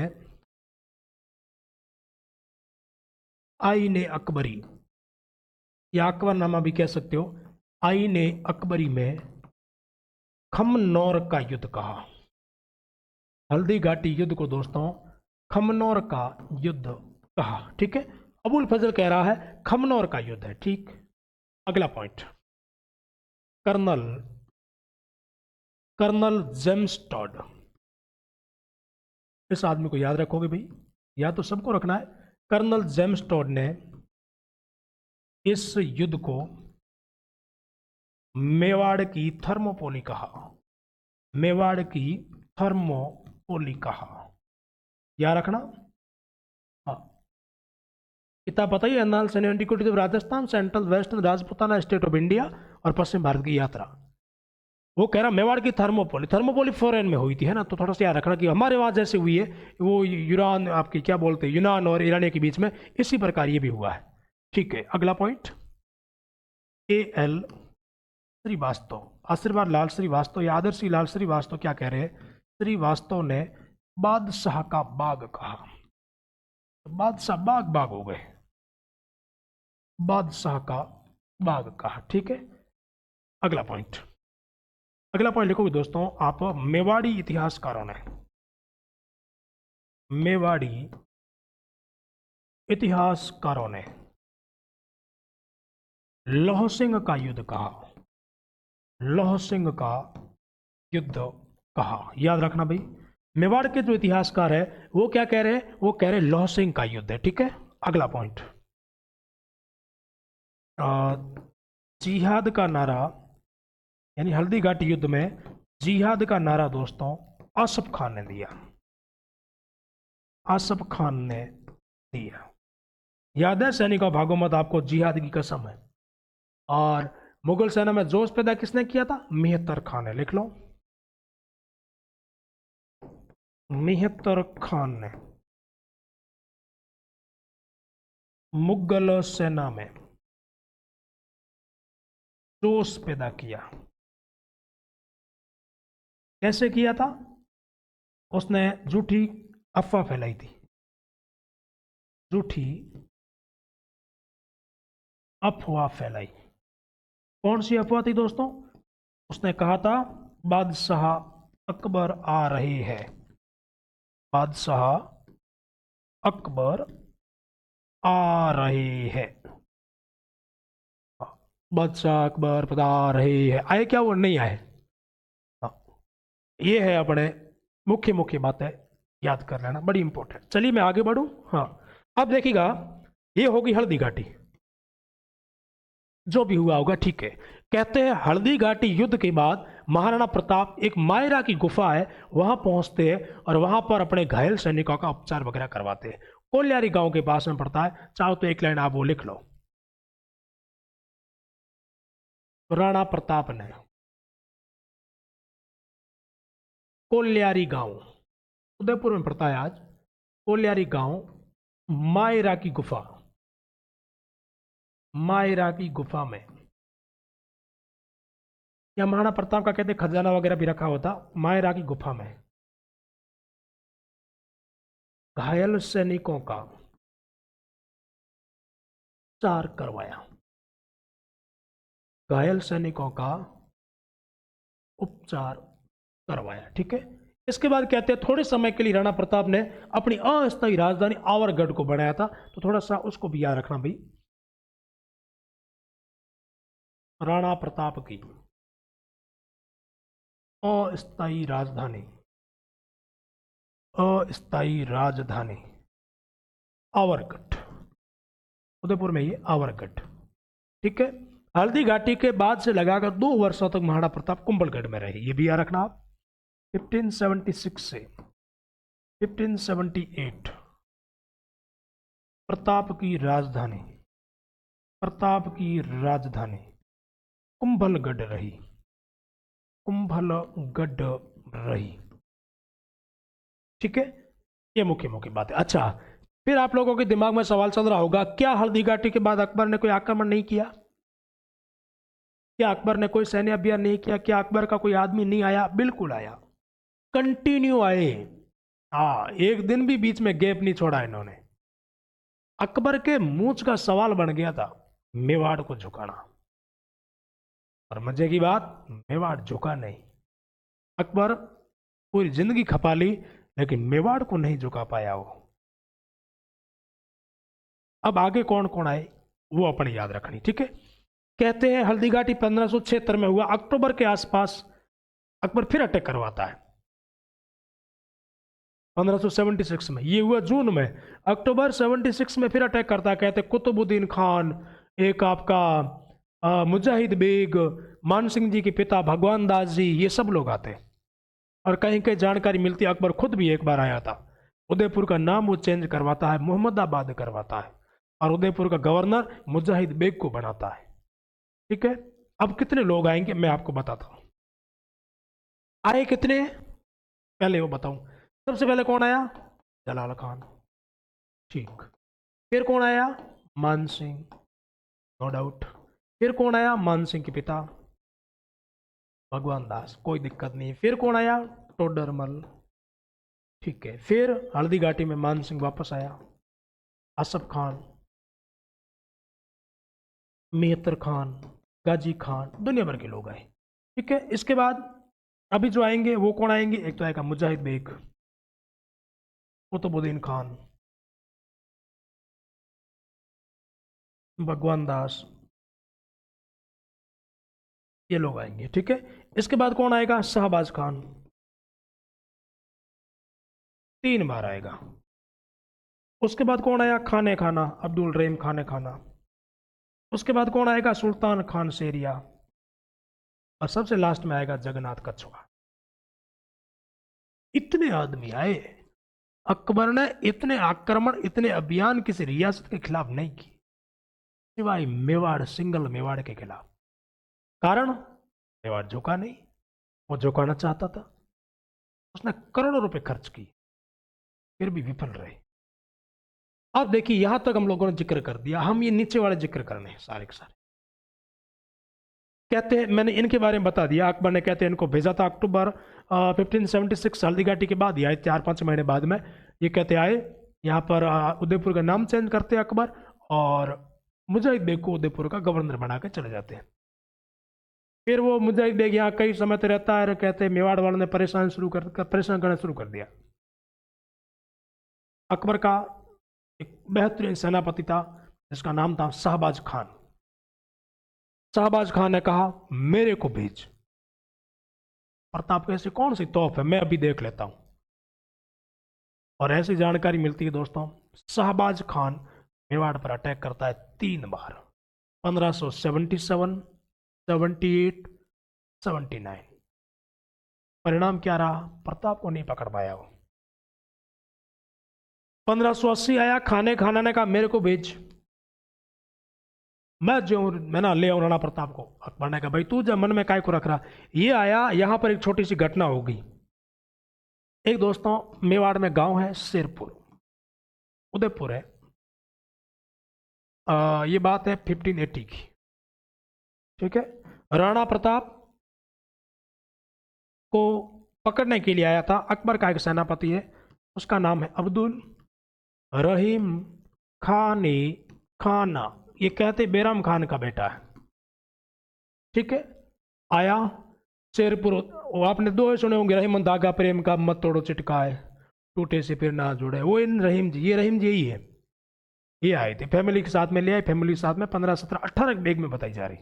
आईने अकबरी या अकबरनामा भी कह सकते हो, आईने अकबरी में खमनौर का युद्ध कहा। हल्दी घाटी युद्ध को दोस्तों खमनौर का युद्ध कहा, ठीक है। अबुल फजल कह रहा है खमनौर का युद्ध है, ठीक। अगला point, colonel colonel James Tod, इस आदमी को याद रखोगे भाई, या तो सबको रखना है। कर्नल जेम्स टॉड ने इस युद्ध को मेवाड़ की थर्मोपोली कहा, मेवाड़ की थर्मोपोली कहा, याद रखना। हाँ, किताब पता ही, annals and antiquities of Rajasthan, central western Rajputana state of India और पश्चिम भारत की यात्रा। वो कह रहा मेवाड़ की थर्मोपोली, थर्मोपोली फॉरेन में हुई थी, है ना, तो थोड़ा सा याद रखना कि हमारे वहां जैसे हुई है वो यूरान, आपकी क्या बोलते हैं, यूनान और ईरानिया के बीच में, इसी प्रकार ये भी हुआ है, ठीक है। अगला पॉइंट, A.L. श्रीवास्तव, आशीर्वाद लाल श्रीवास्तव या आदर्शी लाल श्रीवास्तव क्या कह रहे हैं, श्रीवास्तव ने बादशाह का बाग कहा, बादशाह बाग बाग हो गए, बादशाह का बाग कहा, ठीक है। अगला पॉइंट, अगला पॉइंट लिखोगे दोस्तों आप, मेवाड़ी इतिहासकारों ने, मेवाड़ी इतिहासकारों ने लौह सिंह का युद्ध कहा, लौह सिंह का युद्ध कहा, याद रखना भाई। मेवाड़ के जो इतिहासकार है वो क्या कह रहे हैं, वो कह रहे हैं लौह सिंह का युद्ध है, ठीक है। अगला पॉइंट, जिहाद का नारा, यानी हल्दी घाटी युद्ध में जिहाद का नारा दोस्तों आसफ खान ने दिया, आसफ खान ने दिया। याद है, सैनिकों भागो मत, आपको जिहाद की कसम है। और मुगल सेना में जोश पैदा किसने किया था, मेहतर खान ने, लिख लो, मेहतर खान ने मुगल सेना में जोश पैदा किया। कैसे किया था, उसने झूठी अफवाह फैलाई थी, झूठी अफवाह फैलाई, कौन सी अफवाह थी दोस्तों? उसने कहा था बादशाह अकबर आ रहे हैं, बादशाह अकबर आ रहे हैं। बादशाह अकबर बता रहे हैं, आए क्या वो नहीं आए? हाँ, ये है अपने मुख्य मुख्य बातें, याद कर लेना, बड़ी इंपॉर्टेंट। चलिए मैं आगे बढ़ूं। हाँ, अब देखिएगा, ये होगी हल्दी घाटी, जो भी हुआ होगा ठीक है। कहते हैं हल्दी घाटी युद्ध के बाद महाराणा प्रताप एक मायरा की गुफा है वहां पहुंचते हैं और वहां पर अपने घायल सैनिकों का उपचार वगैरह करवाते हैं। कोल्यारी गांव के पास में पड़ता है, चाहो तो एक लाइन आप वो लिख लो। राणा प्रताप ने कोल्यारी गांव, उदयपुर में पड़ता है आज, कोल्यारी गांव, मायरा की गुफा, मायरा की गुफा में, या महाराणा प्रताप का कहते खजाना वगैरह भी रखा होता, मायरा की गुफा में घायल सैनिकों का उपचार करवाया, घायल सैनिकों का उपचार करवाया, ठीक है। इसके बाद कहते हैं थोड़े समय के लिए राणा प्रताप ने अपनी अस्थायी राजधानी आवरगढ़ को बनाया था, तो थोड़ा सा उसको भी याद रखना भाई। राणा प्रताप की अस्थायी राजधानी, अस्थायी राजधानी आवरगढ़, उदयपुर में ये आवरगढ़, ठीक है। हल्दी घाटी के बाद से लगाकर 2 वर्षों तक महाराणा प्रताप कुंभलगढ़ में रहे, ये भी याद रखना आप। 1576 से 1578 प्रताप की राजधानी, प्रताप की राजधानी कुंभलगढ़ रही, कुंभलगढ़ रही, ठीक है। ये मुख्य मुख्य बात है। अच्छा, फिर आप लोगों के दिमाग में सवाल चल रहा होगा, क्या हल्दी घाटी के बाद अकबर ने कोई आक्रमण नहीं किया? क्या अकबर ने कोई सैन्य अभियान नहीं किया? क्या अकबर का कोई आदमी नहीं आया? बिल्कुल आया, कंटिन्यू आए। हाँ, एक दिन भी बीच में गैप नहीं छोड़ा इन्होंने। अकबर के मूंछ का सवाल बन गया था मेवाड़ को झुकाना, और मजे की बात, मेवाड़ झुका नहीं। अकबर पूरी जिंदगी खपा ली, लेकिन मेवाड़ को नहीं झुका पाया वो। अब आगे कौन कौन आए वो अपने याद रखनी, ठीक है। कहते हैं हल्दी घाटी 1576 में हुआ, अक्टूबर के आसपास अकबर फिर अटैक करवाता है। 1576 में, ये हुआ जून में, अक्टूबर 76 में फिर अटैक करता है। कहते कुतुबुद्दीन खान, एक आपका मुजाहिद बेग, मान सिंह जी के पिता भगवान दास जी, ये सब लोग आते हैं। और कहीं कहीं जानकारी मिलती है अकबर खुद भी एक बार आया था। उदयपुर का नाम वो चेंज करवाता है, मोहम्मदाबाद करवाता है, और उदयपुर का गवर्नर मुजाहिद बेग को बनाता है, ठीक है। अब कितने लोग आएंगे मैं आपको बताता हूं, आए कितने पहले वो बताऊं। सबसे पहले कौन आया? जलाल खान, ठीक। फिर कौन आया? मान सिंह, नो डाउट। फिर कौन आया? मान सिंह के पिता भगवान दास, कोई दिक्कत नहीं। फिर कौन आया? टोडरमल, ठीक है। फिर हल्दी घाटी में मान सिंह वापस आया, असफ खान, मेहतर खान, गाजी खान, दुनिया भर के लोग आए, ठीक है। इसके बाद अभी जो आएंगे वो कौन आएंगे? एक तो आएगा मुजाहिद बेग, कुतुबुद्दीन खान, भगवान दास, ये लोग आएंगे, ठीक है। इसके बाद कौन आएगा? शहबाज खान, 3 बार आएगा। उसके बाद कौन आया? खाने खाना, अब्दुल रहीम खाने खाना। उसके बाद कौन आएगा? सुल्तान खान शेरिया, और सबसे लास्ट में आएगा जगन्नाथ कछुआ। इतने आदमी आए। अकबर ने इतने आक्रमण, इतने अभियान किसी रियासत के खिलाफ नहीं किए, सिवाय मेवाड़, सिंगल मेवाड़ के खिलाफ। कारण, मेवाड़ झुका नहीं, वो झुकाना चाहता था, उसने करोड़ों रुपए खर्च किए, फिर भी विफल रहे। अब देखिए, यहां तक हम लोगों ने जिक्र कर दिया, हम ये नीचे वाले जिक्र करने हैं सारे के सारे। कहते हैं, मैंने इनके बारे में बता दिया। अकबर ने कहते हैं इनको भेजा था अक्टूबर 1576 हल्दी घाटी के बाद ही आए, 4-5 महीने बाद में ये कहते आए यहाँ पर। उदयपुर का नाम चेंज करते हैं अकबर, और मुजाहिद बेग को उदयपुर का गवर्नर बना के चले जाते हैं। फिर वो मुझे देख यहाँ कई समय तक रहता है, कहते मेवाड़ वालों ने परेशान करना शुरू कर दिया। अकबर का एक बेहतरीन सेनापति था जिसका नाम था शहबाज खान। शहबाज खान ने कहा मेरे को भेज। प्रताप को ऐसी कौन सी तोप है, मैं अभी देख लेता हूं। और ऐसी जानकारी मिलती है दोस्तों, शहबाज खान मेवाड़ पर अटैक करता है 3 बार, 1577, 78, 79। परिणाम क्या रहा, प्रताप को नहीं पकड़ पाया वो। 1580 आया, खाना ने कहा मेरे को भेज, मैं ना ले आऊं राणा प्रताप को। अकबर ने कहा भाई तू जब मन में काय को रख रहा। ये आया, यहां पर एक छोटी सी घटना होगी। एक दोस्तों मेवाड़ में गांव है शेरपुर, उदयपुर है। ये बात है 1580 की, ठीक है। राणा प्रताप को पकड़ने के लिए आया था अकबर का एक सेनापति है, उसका नाम है अब्दुल रहीम खानी खाना। ये कहते बेराम खान का बेटा है, ठीक है। आया शेरपुर, वो आपने दो सुने होंगे, रहीम धागा प्रेम का मत तोड़ो चिटकाए, टूटे से फिर ना जुड़े। वो इन रहीम जी, ये रहीम जी यही है। ये आए थे फैमिली के साथ में, ले आए फैमिली के साथ में, 15, 17, 18 बैग में बताई जा रही।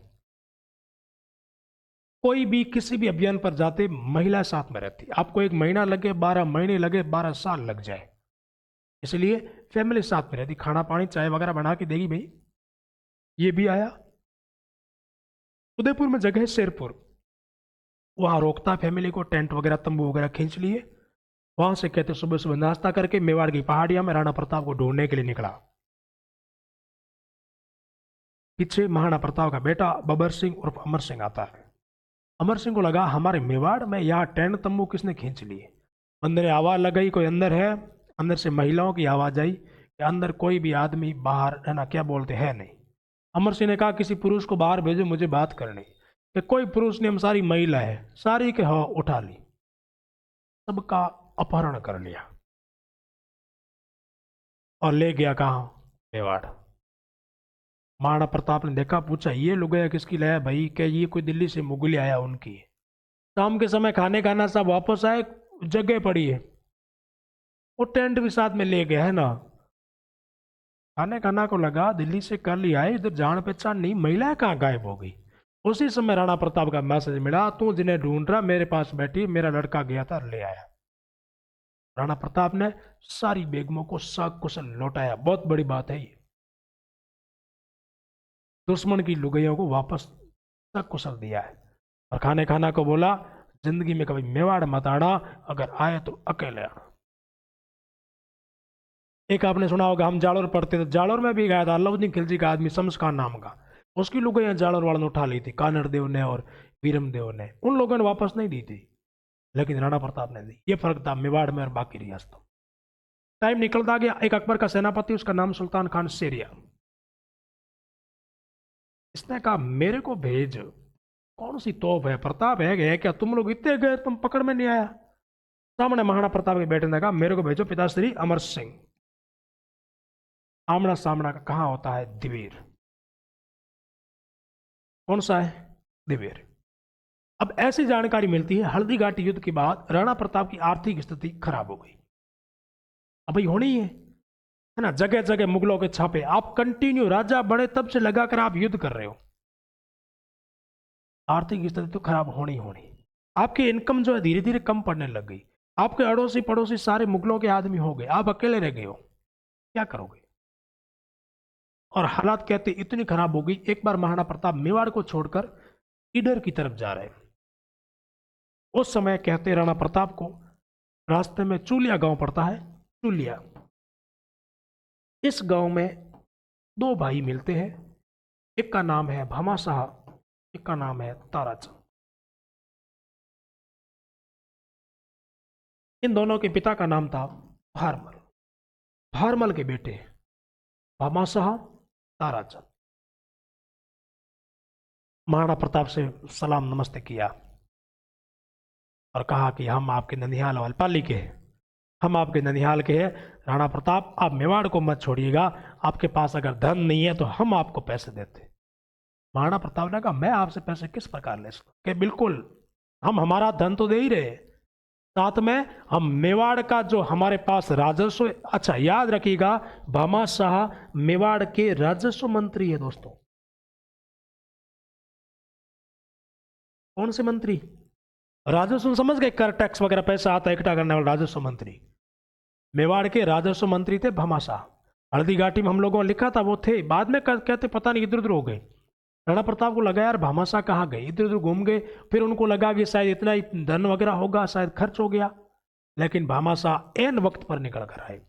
कोई भी किसी भी अभियान पर जाते महिला साथ में रहती, आपको 1 महीना लगे, 12 महीने लगे, 12 साल लग जाए, इसलिए फैमिली साथ में रहती, खाना पानी चाय वगैरह बना के देगी भाई। ये भी आया, उदयपुर में जगह है शेरपुर, वहां रोकता फैमिली को, टेंट वगैरह तंबू वगैरह खींच लिए। वहां से कहते सुबह सुबह नाश्ता करके मेवाड़ की पहाड़ियां में राणा प्रताप को ढूंढने के लिए निकला। पीछे महाराणा प्रताप का बेटा बबर सिंह उर्फ अमर सिंह आता है। अमर सिंह को लगा हमारे मेवाड़ में यहाँ टेंट तंबू किसने खींच लिए। बंदे ने आवाज लगाई कोई अंदर है। अंदर से महिलाओं की आवाज आई कि अंदर कोई भी आदमी बाहर है ना, क्या बोलते हैं नहीं। अमर सिंह ने कहा किसी पुरुष को बाहर भेजो, मुझे बात करनी। कि कोई पुरुष ने, हम सारी महिला है, सारी के हवा उठा ली, सबका अपहरण कर लिया और ले गया कहाँ, मेवाड़। महाराणा प्रताप ने देखा, पूछा ये लुगाया किसकी लाया भाई, क्या ये कोई दिल्ली से मुगली आया उनकी। शाम के समय खाने खाना सब वापस आए, जगह पड़ी है, वो टेंट भी साथ में ले गया है ना। खाने खाना को लगा दिल्ली से कल ही आए, इधर जान पहचान नहीं, महिलाएं कहाँ गायब हो गई। उसी समय राणा प्रताप का मैसेज मिला, तू जिन्हें ढूंढ रहा मेरे पास बैठी, मेरा लड़का गया था ले आया। राणा प्रताप ने सारी बेगमों को सकुशल लौटाया, बहुत बड़ी बात है ये। दुश्मन की लुगाइयों को वापस सकुशल दिया है। और खाने खाना को बोला जिंदगी में कभी मेवाड़ मत आना, अगर आए तो अकेले आना। एक आपने सुना होगा, हम जालोर पढ़ते थे, जालोर में भी गया था अलाउद्दीन खिलजी का आदमी शम्स खान नाम का, उसकी लुगाइयां जालोर वालों ने उठा ली थी, कानड़ देव ने और वीरम देव ने। उन लोगों ने वापस नहीं दी थी, लेकिन राणा प्रताप ने दी। ये फर्क था मेवाड़ में और बाकी रियासतों। टाइम निकलता गया। एक अकबर का सेनापति, उसका नाम सुल्तान खान शेरिया, इसने कहा मेरे को भेज, कौन सी तोप है, प्रताप है गए क्या, तुम लोग इतने गए तुम पकड़ में नहीं आया। सामने महाराणा प्रताप के बेटे ने कहा मेरे को भेजो पिताश्री अमर सिंह। आमना सामना का कहाँ होता है, दिवेर। कौन सा है, दिवेर। अब ऐसी जानकारी मिलती है हल्दी घाटी युद्ध के बाद राणा प्रताप की आर्थिक स्थिति खराब हो गई। अब भाई होनी है ना, जगह जगह मुगलों के छापे, आप कंटिन्यू राजा बड़े तब से लगाकर आप युद्ध कर रहे हो, आर्थिक स्थिति तो खराब होनी होनी। आपकी इनकम जो है धीरे धीरे कम पड़ने लग गई, आपके अड़ोसी पड़ोसी सारे मुगलों के आदमी हो गए, आप अकेले रह गए हो, क्या करोगे। और हालात कहते इतनी खराब हो गई, एक बार महाराणा प्रताप मेवाड़ को छोड़कर ईडर की तरफ जा रहे। उस समय कहते राणा प्रताप को रास्ते में चूलिया गांव पड़ता है, चूलिया। इस गांव में 2 भाई मिलते हैं, एक का नाम है भामा शाह, एक का नाम है ताराचंद। इन दोनों के पिता का नाम था भारमल। भारमल के बेटे भामा शाह, ताराचंद। महाराणा प्रताप से सलाम नमस्ते किया और कहा कि हम आपके ननिहाल वालपाली के हैं, हम आपके ननिहाल के हैं। राणा प्रताप आप मेवाड़ को मत छोड़िएगा, आपके पास अगर धन नहीं है तो हम आपको पैसे देते। महाराणा प्रताप ने कहा मैं आपसे पैसे किस प्रकार ले सकता, कि बिल्कुल हम हमारा धन तो दे ही रहे, साथ में हम मेवाड़ का जो हमारे पास राजस्व, अच्छा याद रखिएगा भामाशाह मेवाड़ के राजस्व मंत्री है दोस्तों। कौन से मंत्री? राजस्व समझ गए, कर टैक्स वगैरह पैसा आता है इकट्ठा करने वाला राजस्व मंत्री। मेवाड़ के राजस्व मंत्री थे भामाशाह। हल्दी घाटी में हम लोगों ने लिखा था वो थे, बाद में कहते पता नहीं इधर उधर हो गए। राणा प्रताप को लगा यार भामाशाह कहाँ गए, इधर उधर घूम गए, फिर उनको लगा कि शायद इतना ही धन वगैरह होगा, शायद खर्च हो गया, लेकिन भामाशाह एन वक्त पर निकल कर आए।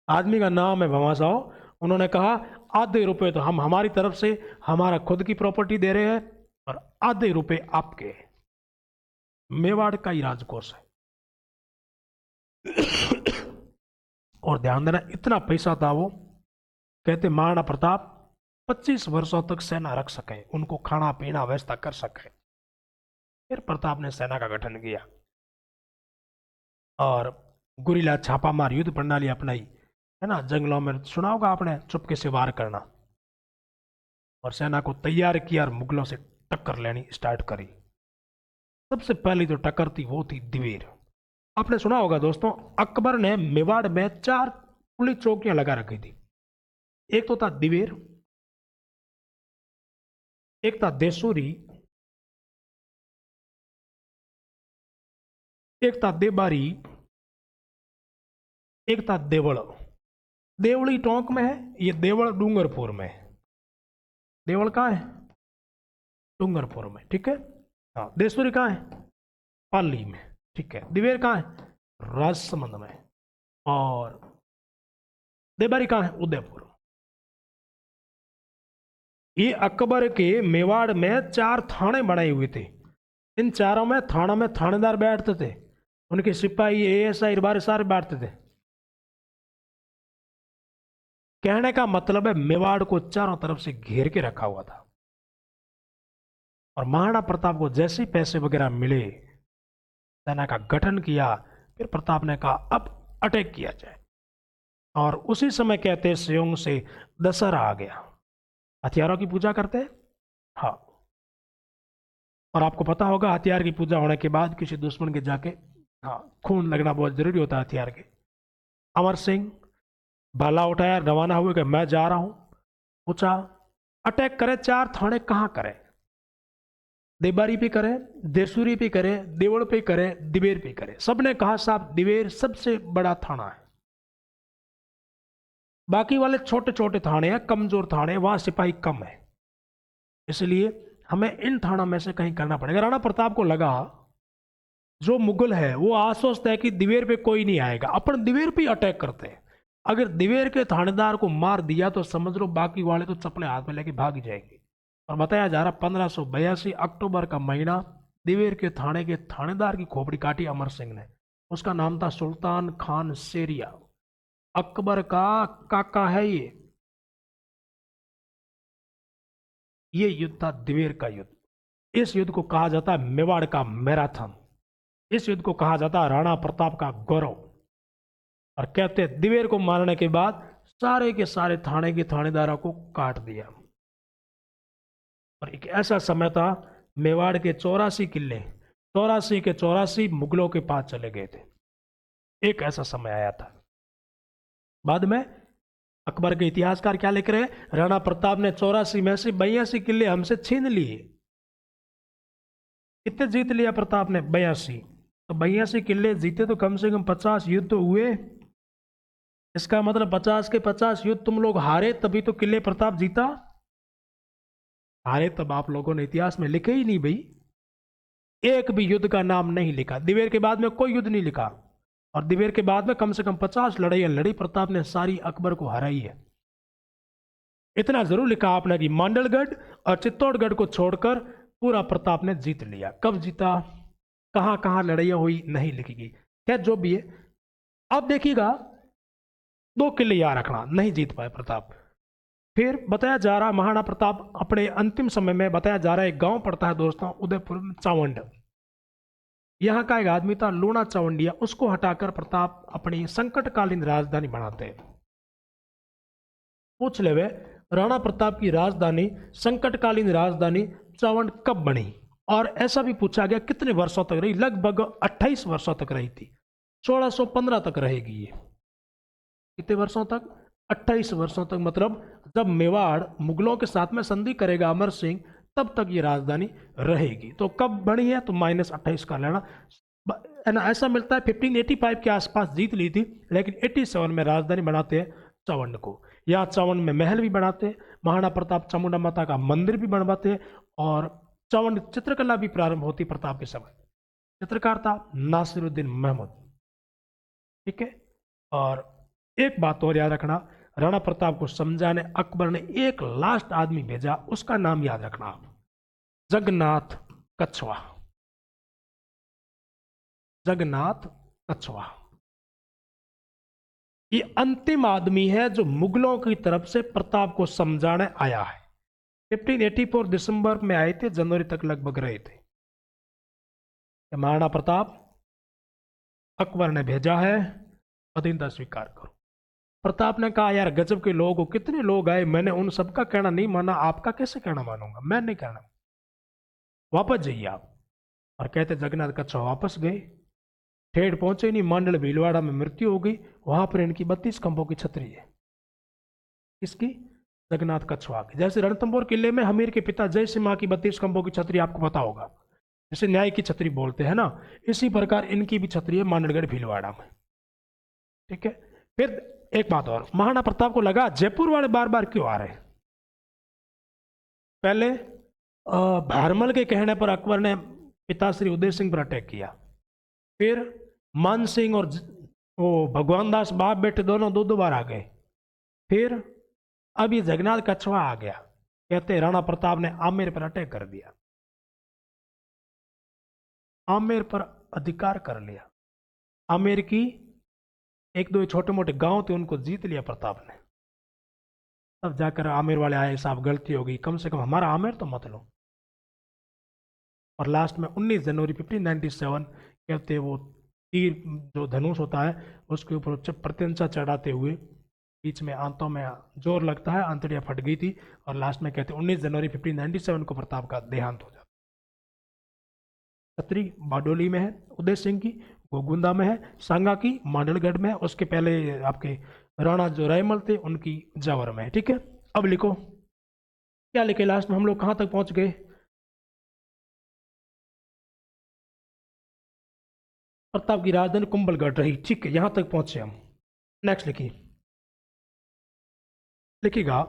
आदमी का नाम है भामाशाह। उन्होंने कहा आधे रुपए तो हम हमारी तरफ से हमारा खुद की प्रॉपर्टी दे रहे हैं और आधे रुपए आपके, मेवाड़ का ही राजकोष है। और ध्यान देना इतना पैसा था वो, कहते महाराणा प्रताप 25 वर्षों तक सेना रख सके, उनको खाना पीना व्यवस्था कर सके। फिर प्रताप ने सेना का गठन किया और गुरिल्ला छापामार युद्ध प्रणाली अपनाई, है ना, जंगलों में सुना होगा आपने, चुपके से वार करना, और सेना को तैयार किया और मुगलों से टक्कर लेनी स्टार्ट करी। सबसे पहली जो टक्कर थी वो थी दिवेर। आपने सुना होगा दोस्तों, अकबर ने मेवाड़ में 4 पुलिस चौकियां लगा रखी थी। एक तो था दिवेर, एक था देसूरी, एक था देबारी, एक था देवल। देवली टोंक में है, ये देवल डूंगरपुर में है। देवल कहाँ है? डूंगरपुर में, ठीक है। हाँ, देसूरी कहाँ है? पाली में, ठीक है। दिवेर कहाँ है? राजसमंद में। और देबारी कहाँ है? उदयपुर। ये अकबर के मेवाड़ में 4 थाने बनाए हुए थे। इन चारों में थाना में थानेदार बैठते थे, उनके सिपाही एएसआई बारे सारे बैठते थे। कहने का मतलब है मेवाड़ को चारों तरफ से घेर के रखा हुआ था। और महाराणा प्रताप को जैसे पैसे वगैरह मिले, सेना का गठन किया, फिर प्रताप ने कहा अब अटैक किया जाए। और उसी समय कहते संयोग से दशहरा आ गया। हथियारों की पूजा करते हैं, हाँ। और आपको पता होगा हथियार की पूजा होने के बाद किसी दुश्मन के जाके, हाँ, खून लगना बहुत जरूरी होता है हथियार के। अमर सिंह भाला उठाया, रवाना हुए कि मैं जा रहा हूं। पूछा अटैक करे 4 थाने कहां करे? देबारी पे करे, देसूरी पे करे, देवड़ पे करे, दिवेर पे करे। सबने कहा साहब दिवेर सबसे बड़ा थाना है, बाकी वाले छोटे छोटे थाने हैं, कमजोर थाने, वहां सिपाही कम है, इसलिए हमें इन थानों में से कहीं करना पड़ेगा। राणा प्रताप को लगा जो मुगल है वो आश्वस्त है कि दिवेर पे कोई नहीं आएगा, अपन दिवेर पे अटैक करते हैं। अगर दिवेर के थानेदार को मार दिया तो समझ लो बाकी वाले तो चप्पलें हाथ में लेके भाग जाएंगे। और बताया जा रहा 1582 अक्टूबर का महीना, दिवेर के थाने के थानेदार की खोपड़ी काटी अमर सिंह ने। उसका नाम था सुल्तान खान शेरिया, अकबर का काका है ये। युद्ध था दिवेर का युद्ध। इस युद्ध को कहा जाता है मेवाड़ का मैराथन। इस युद्ध को कहा जाता है राणा प्रताप का गौरव। और कहते हैं दिवेर को मारने के बाद सारे के सारे थाने के थानेदारों को काट दिया। और एक ऐसा समय था मेवाड़ के 84 किले 84 के 84 मुगलों के पास चले गए थे। एक ऐसा समय आया था। बाद में अकबर के इतिहासकार क्या लिख रहे हैं? राणा प्रताप ने 84 में से 82 किले हमसे छीन लिए। कितने जीत लिया प्रताप ने? 82। तो 82 किले जीते तो कम से कम 50 युद्ध तो हुए। इसका मतलब 50 के 50 युद्ध तुम लोग हारे, तभी तो किले प्रताप जीता। हारे तब आप लोगों ने इतिहास में लिखे ही नहीं भाई, एक भी युद्ध का नाम नहीं लिखा। दिवेर के बाद में कोई युद्ध नहीं लिखा, और दिवेर के बाद में कम से कम 50 लड़ाइयां लड़ी, प्रताप ने सारी अकबर को हराई है। इतना जरूर लिखा आपने कि मांडलगढ़ और चित्तौड़गढ़ को छोड़कर पूरा प्रताप ने जीत लिया। कब जीता, कहां कहां लड़ाइयां हुई, नहीं लिखी गई। क्या जो भी है, अब देखिएगा 2 किले याद रखना, नहीं जीत पाए प्रताप। फिर बताया जा रहा महाराणा प्रताप अपने अंतिम समय में, बताया जा रहा है एक गांव पड़ता है दोस्तों उदयपुर में, चावंड। यहां का एक आदमी था लूणा चावंडिया, उसको हटाकर प्रताप अपनी संकटकालीन राजधानी बनाते हैं। पूछ ले वे राणा प्रताप की राजधानी, संकटकालीन राजधानी चावंड कब बनी? और ऐसा भी पूछा गया कितने वर्षों तक रही? लगभग 28 वर्षों तक रही थी। 1615 तक रहेगी ये। कितने वर्षों तक? 28 वर्षों तक। मतलब जब मेवाड़ मुगलों के साथ में संधि करेगा अमर सिंह, तब तक ये राजधानी रहेगी। तो कब बनी है? तो -28 का लेना है ना। ऐसा मिलता है 1585 के आसपास जीत ली थी, लेकिन 87 में राजधानी बनाते हैं चावंड को। यहाँ चावंड में महल भी बनाते हैं, महाराणा प्रताप चामुंडा माता का मंदिर भी बनवाते हैं, और चावंड चित्रकला भी प्रारंभ होती प्रताप के समय। चित्रकार था नासिरुद्दीन महमूद। ठीक है। और एक बात और याद रखना, राणा प्रताप को समझाने अकबर ने एक लास्ट आदमी भेजा, उसका नाम याद रखना आप, जगन्नाथ कछवा। जगन्नाथ कछवा ये अंतिम आदमी है जो मुगलों की तरफ से प्रताप को समझाने आया है। 1584 दिसंबर में आए थे, जनवरी तक लगभग रहे थे। महाराणा प्रताप अकबर ने भेजा है, अधीनता स्वीकार करो। प्रताप ने कहा यार गजब के लोग हो, कितने लोग आए, मैंने उन सबका कहना नहीं माना, आपका कैसे कहना मानूंगा? मैं नहीं कहना, वापस जाइए आप। और कहते जगन्नाथ कच्छा वापस गए, ठेठ पहुंचे नहीं, मंडल भीलवाड़ा में मृत्यु हो गई। वहां पर इनकी 32 खंभों की छतरी है। किसकी? जगन्नाथ कछवा की। जैसे रणथंभौर किले में हमीर के पिता जय सिंह की 32 खंभों की छतरी आपको पता होगा, जैसे न्याय की छतरी बोलते हैं ना, इसी प्रकार इनकी भी छतरी है मांडलगढ़ भीलवाड़ा में। ठीक है। फिर एक बात और, महाराणा प्रताप को लगा जयपुर वाले बार बार क्यों आ रहे। पहले भारमल के कहने पर अकबर ने पिताश्री उदय सिंह पर अटैक किया, फिर मान सिंह और वो भगवान दास बाप बेटे दोनों दो बार आ गए, फिर अब ये जगन्नाथ कछवा आ गया। कहते राणा प्रताप ने आमेर पर अटैक कर दिया, आमेर पर अधिकार कर लिया। आमेर की एक दो छोटे मोटे गांव थे, उनको जीत लिया प्रताप ने। तब जाकर आमेर वाले आए, साहब गलती हो गई, कम से कम हमारा आमेर तो मत लो। और लास्ट में 19 जनवरी 1597 कहते वो तीर जो धनुष होता है उसके ऊपर प्रत्यंचा चढ़ाते हुए बीच में आंतों में जोर लगता है, आंतड़ियां फट गई थी, और लास्ट में कहते 19 जनवरी 1597 को प्रताप का देहांत हो जाता। छतरी बारडोली में है उदय सिंह की, गोगुंदा में है, सांगा की मांडलगढ़ में है, उसके पहले आपके राणा जो रायमल थे उनकी जावर में है। ठीक है। अब लिखो क्या लिखे, लास्ट में हम लोग कहां तक पहुंच गए? प्रताप की राजधानी कुंभलगढ़ रही। ठीक है, यहां तक पहुंचे हम। नेक्स्ट लिखिए, लिखिएगा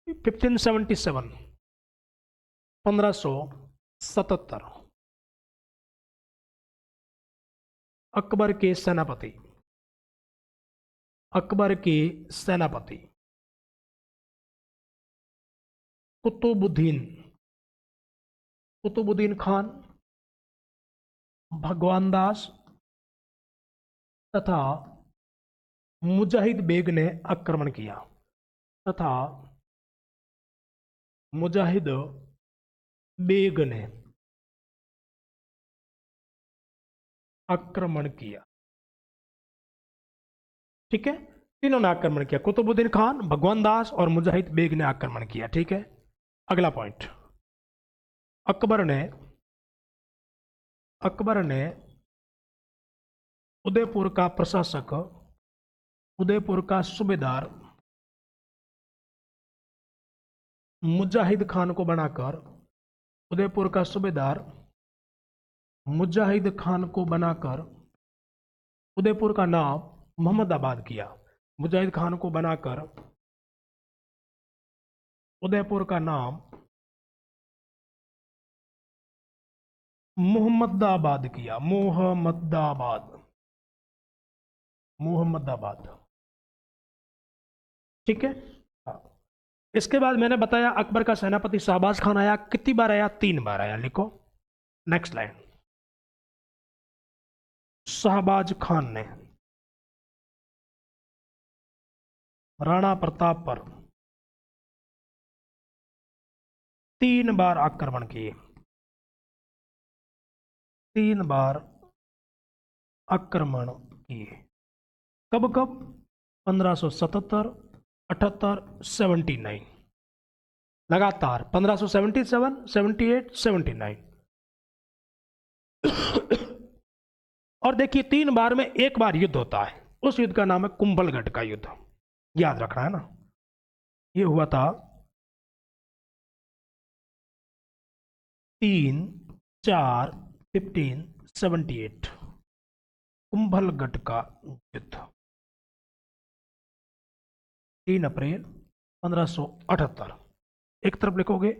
1577 1577 अकबर के सेनापति, अकबर के सेनापति कुतुबुद्दीन, कुतुबुद्दीन खान, भगवान दास तथा मुजाहिद बेग ने आक्रमण किया, तथा मुजाहिद बेग ने आक्रमण किया। ठीक है, तीनों ने आक्रमण किया, कुतुबुद्दीन खान, भगवान दास और मुजाहिद बेग ने आक्रमण किया। ठीक है। अगला पॉइंट, अकबर ने उदयपुर का प्रशासक, उदयपुर का सूबेदार मुजाहिद खान को बनाकर, उदयपुर का सूबेदार मुजाहिद खान को बनाकर उदयपुर का नाम मोहम्मदाबाद किया। मुजाहिद खान को बनाकर उदयपुर का नाम मोहम्मदाबाद किया, मोहम्मदाबाद, मोहम्मदाबाद। ठीक है। इसके बाद मैंने बताया अकबर का सेनापति शाहबाज खान आया, कितनी बार आया? 3 बार आया। लिखो नेक्स्ट लाइन, शाहबाज खान ने राणा प्रताप पर 3 बार आक्रमण किए, 3 बार आक्रमण किए। कब कब? 1577, 78, 79। लगातार 1577, 78, 79। और देखिए 3 बार में एक बार युद्ध होता है, उस युद्ध का नाम है कुंभलगढ़ का युद्ध, याद रखना है ना। ये हुआ था 3/4/1578, कुंभलगढ़ का युद्ध, 3 अप्रैल 1578। एक तरफ लिखोगे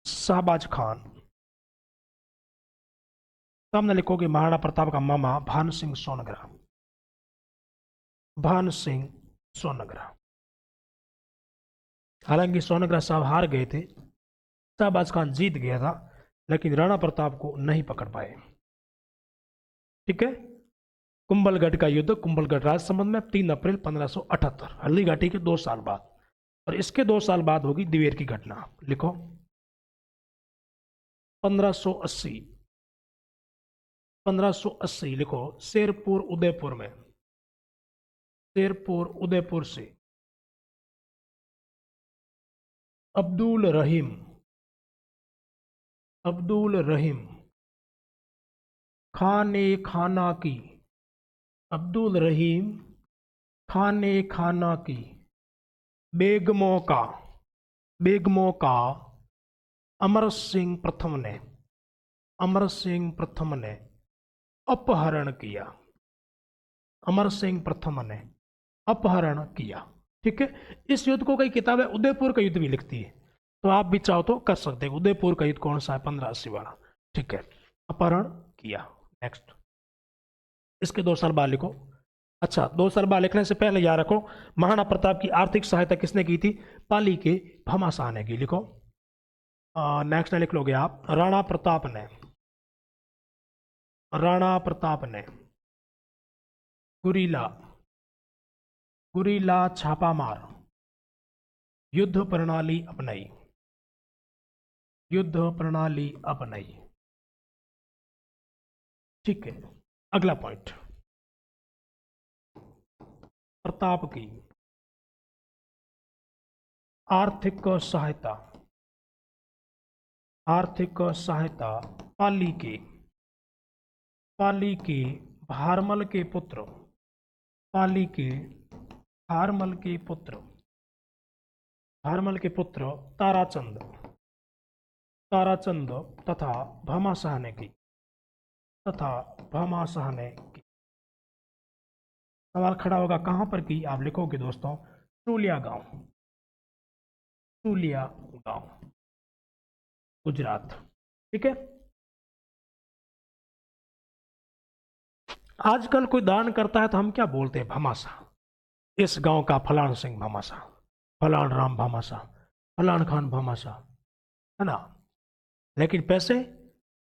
शाहबाज खान, सामने लिखोगे महाराणा प्रताप का मामा भान सिंह सोनगरा, भान सिंह सोनगरा। हालांकि सोनगरा साहब हार गए थे, शाहबाज खान जीत गया था, लेकिन राणा प्रताप को नहीं पकड़ पाए। ठीक है, कुंभलगढ़ का युद्ध कुंभलगढ़ राजसमंद में 3 अप्रैल 1578, हल्दी घाटी के 2 साल बाद। और इसके 2 साल बाद होगी दिवेर की घटना, लिखो 1580, 1580 लिखो, शेरपुर उदयपुर में, शेरपुर उदयपुर से अब्दुल रहीम, अब्दुल रहीम खाने खाना की, अब्दुल रहीम खाने खाना की बेगमों का, बेगमों का अमर सिंह प्रथम ने, अमर सिंह प्रथम ने अपहरण किया, अमर सिंह प्रथम ने अपहरण किया। ठीक है, इस युद्ध को कई किताबें उदयपुर का युद्ध भी लिखती है, तो आप भी चाहो तो कर सकते हैं। उदयपुर का युद्ध कौन सा है? 1580 वाला। ठीक है, अपहरण किया। नेक्स्ट, इसके 2 साल बाद लिखो। अच्छा, 2 साल बाद लिखने से पहले याद रखो, महाराणा प्रताप की आर्थिक सहायता किसने की थी? पाली के भमाशाह ने की। लिखो नेक्स्ट लिख लोगे आप, राणा प्रताप ने, राणा प्रताप ने गुरीला, गुरीला छापामार युद्ध प्रणाली अपनाई, युद्ध प्रणाली अपनाई। ठीक है, अगला पॉइंट, प्रताप की आर्थिक सहायता, आर्थिक सहायता पाली के, पाली के भारमल के पुत्र, पाली के भारमल के पुत्र, भारमल के पुत्र ताराचंद, ताराचंद तथा भामाशाह ने की, तथा भामाशाह ने की। सवाल खड़ा होगा कहां पर की? आप लिखोगे दोस्तों टूलिया गांव, टूलिया गांव, गुजरात। ठीक है, आजकल कोई दान करता है तो हम क्या बोलते हैं? भमासा, इस गांव का फलान सिंह भमासा, फलान राम भमासा, फलान खान भमासा, है ना। लेकिन पैसे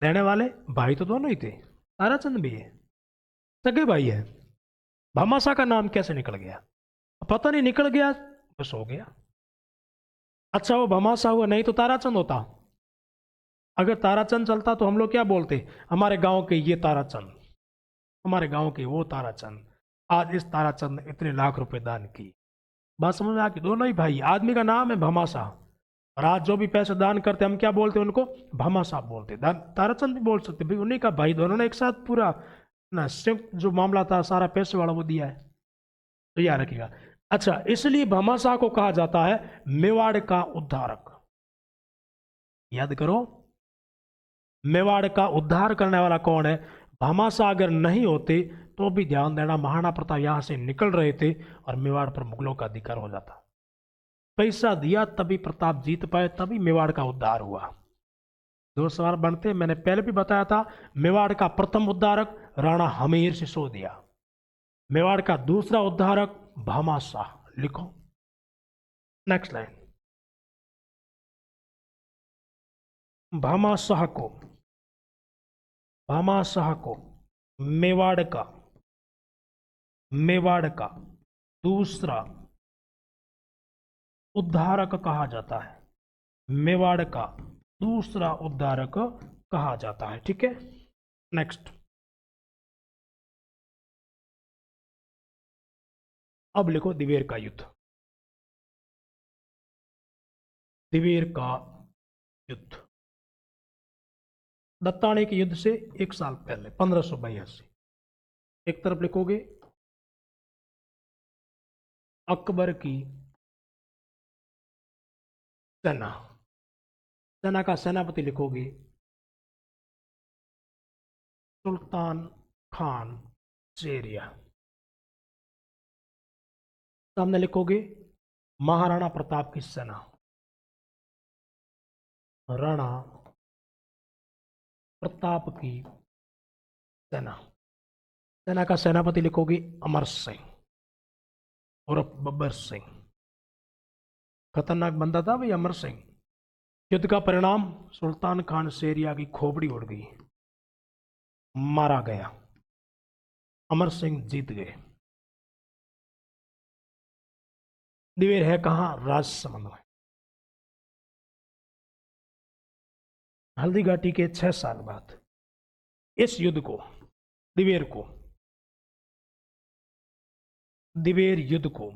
देने वाले भाई तो दोनों ही थे, ताराचंद भी है, सगे भाई है। भमासा का नाम कैसे निकल गया? पता नहीं, निकल गया, बस हो गया। अच्छा, वो भमासा हुआ, नहीं तो ताराचंद होता। अगर ताराचंद चलता तो हम लोग क्या बोलते? हमारे गांव के ये ताराचंद, हमारे गांव के वो ताराचंद, आज इस ताराचंद ने इतने लाख रुपए दान की। बात समझ में आ गई? दोनों ही भाई, आदमी का नाम है भमासा, और आज जो भी पैसे दान करते हम क्या बोलते हैं उनको? भमासा बोलते। ताराचंद भी बोल सकते भाई, उन्हीं का भाई, दोनों ने एक साथ पूरा ना संयुक्त जो मामला था सारा पैसे वाला वो दिया है, तो याद रखिएगा। अच्छा, इसलिए भमासा को कहा जाता है मेवाड़ का उद्धारक। याद करो, मेवाड़ का उद्धार करने वाला कौन है? भामाशाह अगर नहीं होते तो भी ध्यान देना, महाराणा प्रताप यहां से निकल रहे थे और मेवाड़ पर मुगलों का अधिकार हो जाता। पैसा दिया तभी प्रताप जीत पाए, तभी मेवाड़ का उद्धार हुआ। 2 सवाल बनते हैं, मैंने पहले भी बताया था। मेवाड़ का प्रथम उद्धारक राणा हमीर सिसोदिया, मेवाड़ का दूसरा उद्धारक भामाशाह। लिखो नेक्स्ट लाइन, भामाशाह को, भामाशाह को मेवाड़ का, मेवाड़ का दूसरा उद्धारक कहा जाता है, मेवाड़ का दूसरा उद्धारक कहा जाता है। ठीक है, नेक्स्ट, अब लिखो दिवेर का युद्ध। दिवेर का युद्ध, दत्तानी के युद्ध से 1 साल पहले 1582। एक तरफ लिखोगे अकबर की सेना, सेना का सेनापति लिखोगे सुल्तान खान शेरिया, सामने लिखोगे महाराणा प्रताप की सेना, राणा प्रताप की सेना, सेना का सेनापति लिखोगे अमर सिंह उर्फ बब्बर सिंह। खतरनाक बंदा था भाई अमर सिंह। युद्ध का परिणाम सुल्तान खान शेरिया की खोपड़ी उड़ गई, मारा गया, अमर सिंह जीत गए। दिवेर है कहां? राजसमंद में। हल्दी घाटी के 6 साल बाद इस युद्ध को, दिवेर युद्ध को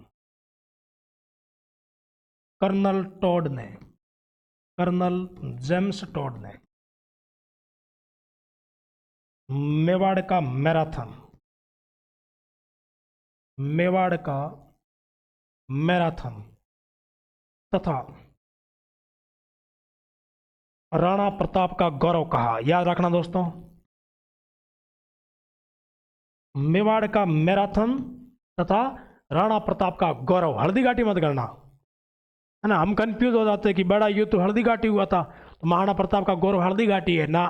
कर्नल टॉड ने, कर्नल जेम्स टॉड ने मेवाड़ का मैराथन, मेवाड़ का मैराथन तथा राणा प्रताप का गौरव कहा। याद रखना दोस्तों, मेवाड़ का मैराथन तथा राणा प्रताप का गौरव। हल्दी घाटी मत करना, है ना। हम कंफ्यूज हो जाते हैं कि बड़ा युद्ध तो हल्दी घाटी हुआ था, तो महाराणा प्रताप का गौरव हल्दी घाटी है ना।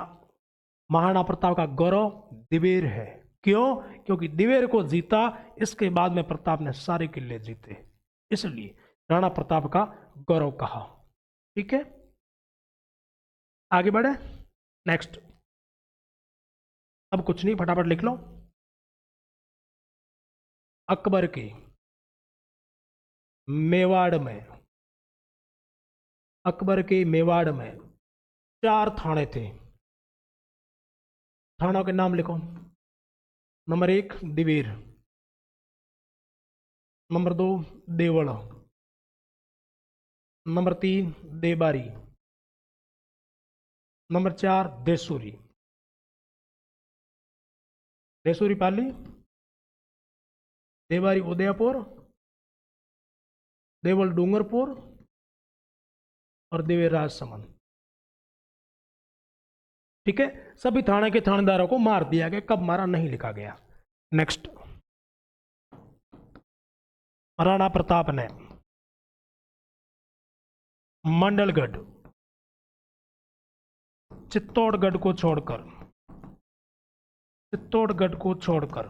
महाराणा प्रताप का गौरव दिवेर है। क्यों? क्योंकि दिवेर को जीता, इसके बाद में प्रताप ने सारे किले जीते, इसलिए राणा प्रताप का गौरव कहा। ठीक है, आगे बढ़े। नेक्स्ट, अब कुछ नहीं, फटाफट लिख लो। अकबर के मेवाड़ में, अकबर के मेवाड़ में 4 थाने थे। थानों के नाम लिखो। नंबर 1 दिवेर, नंबर 2 देवल, नंबर 3 देबारी, नंबर 4 देसूरी। देसूरी पाली, देबारी उदयपुर, देवल डूंगरपुर और देवेर राजसमंद। ठीक है, सभी थाने के थानेदारों को मार दिया गया। कब मारा नहीं लिखा गया। नेक्स्ट, राणा प्रताप ने मंडलगढ़, चित्तौड़गढ़ को छोड़कर, चित्तौड़गढ़ को छोड़कर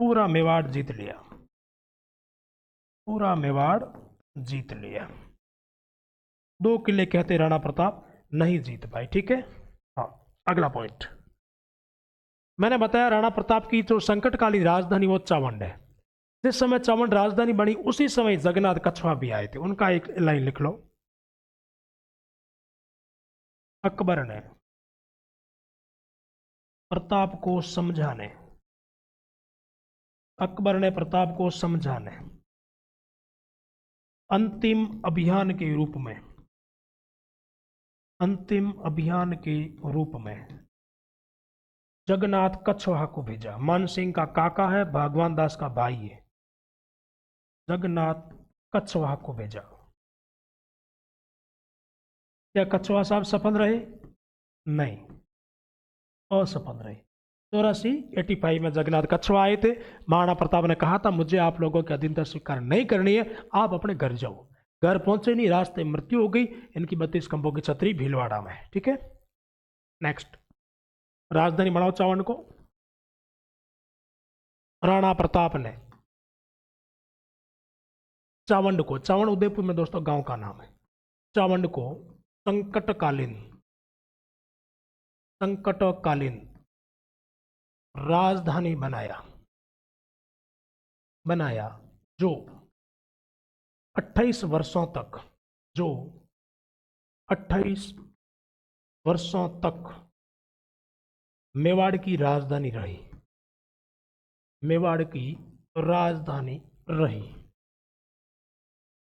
पूरा मेवाड़ जीत लिया, पूरा मेवाड़ जीत लिया। 2 किले कहते राणा प्रताप नहीं जीत पाए। ठीक है, हाँ, अगला पॉइंट मैंने बताया, राणा प्रताप की जो संकटकालीन राजधानी वो चावंड है। जिस समय चावंड राजधानी बनी उसी समय जगन्नाथ कछवा भी आए थे। उनका एक लाइन लिख लो। अकबर ने प्रताप को समझाने, अकबर ने प्रताप को समझाने अंतिम अभियान के रूप में, अंतिम अभियान के रूप में जगन्नाथ कछवाहा को भेजा। मान सिंह का काका है, भगवान दास का भाई है। जगन्नाथ कछवाहा को भेजा। क्या कछवाहा साहब सफल रहे? नहीं, असफल रहे। 84 में जगन्नाथ कछवाहा आए थे। महाराणा प्रताप ने कहा था मुझे आप लोगों की अधीनता स्वीकार नहीं करनी है, आप अपने घर जाओ। घर पहुंचे नहीं, रास्ते में मृत्यु हो गई इनकी। 32 खंभों की छतरी भीलवाड़ा में। ठीक है, नेक्स्ट, राजधानी बनाओ चावंड को। राणा प्रताप ने चावंड को, चावंड उदयपुर में दोस्तों गांव का नाम है, चावंड को संकटकालीन, संकटकालीन राजधानी बनाया, बनाया जो 28 वर्षों तक, जो 28 वर्षों तक मेवाड़ की राजधानी रही, मेवाड़ की राजधानी रही।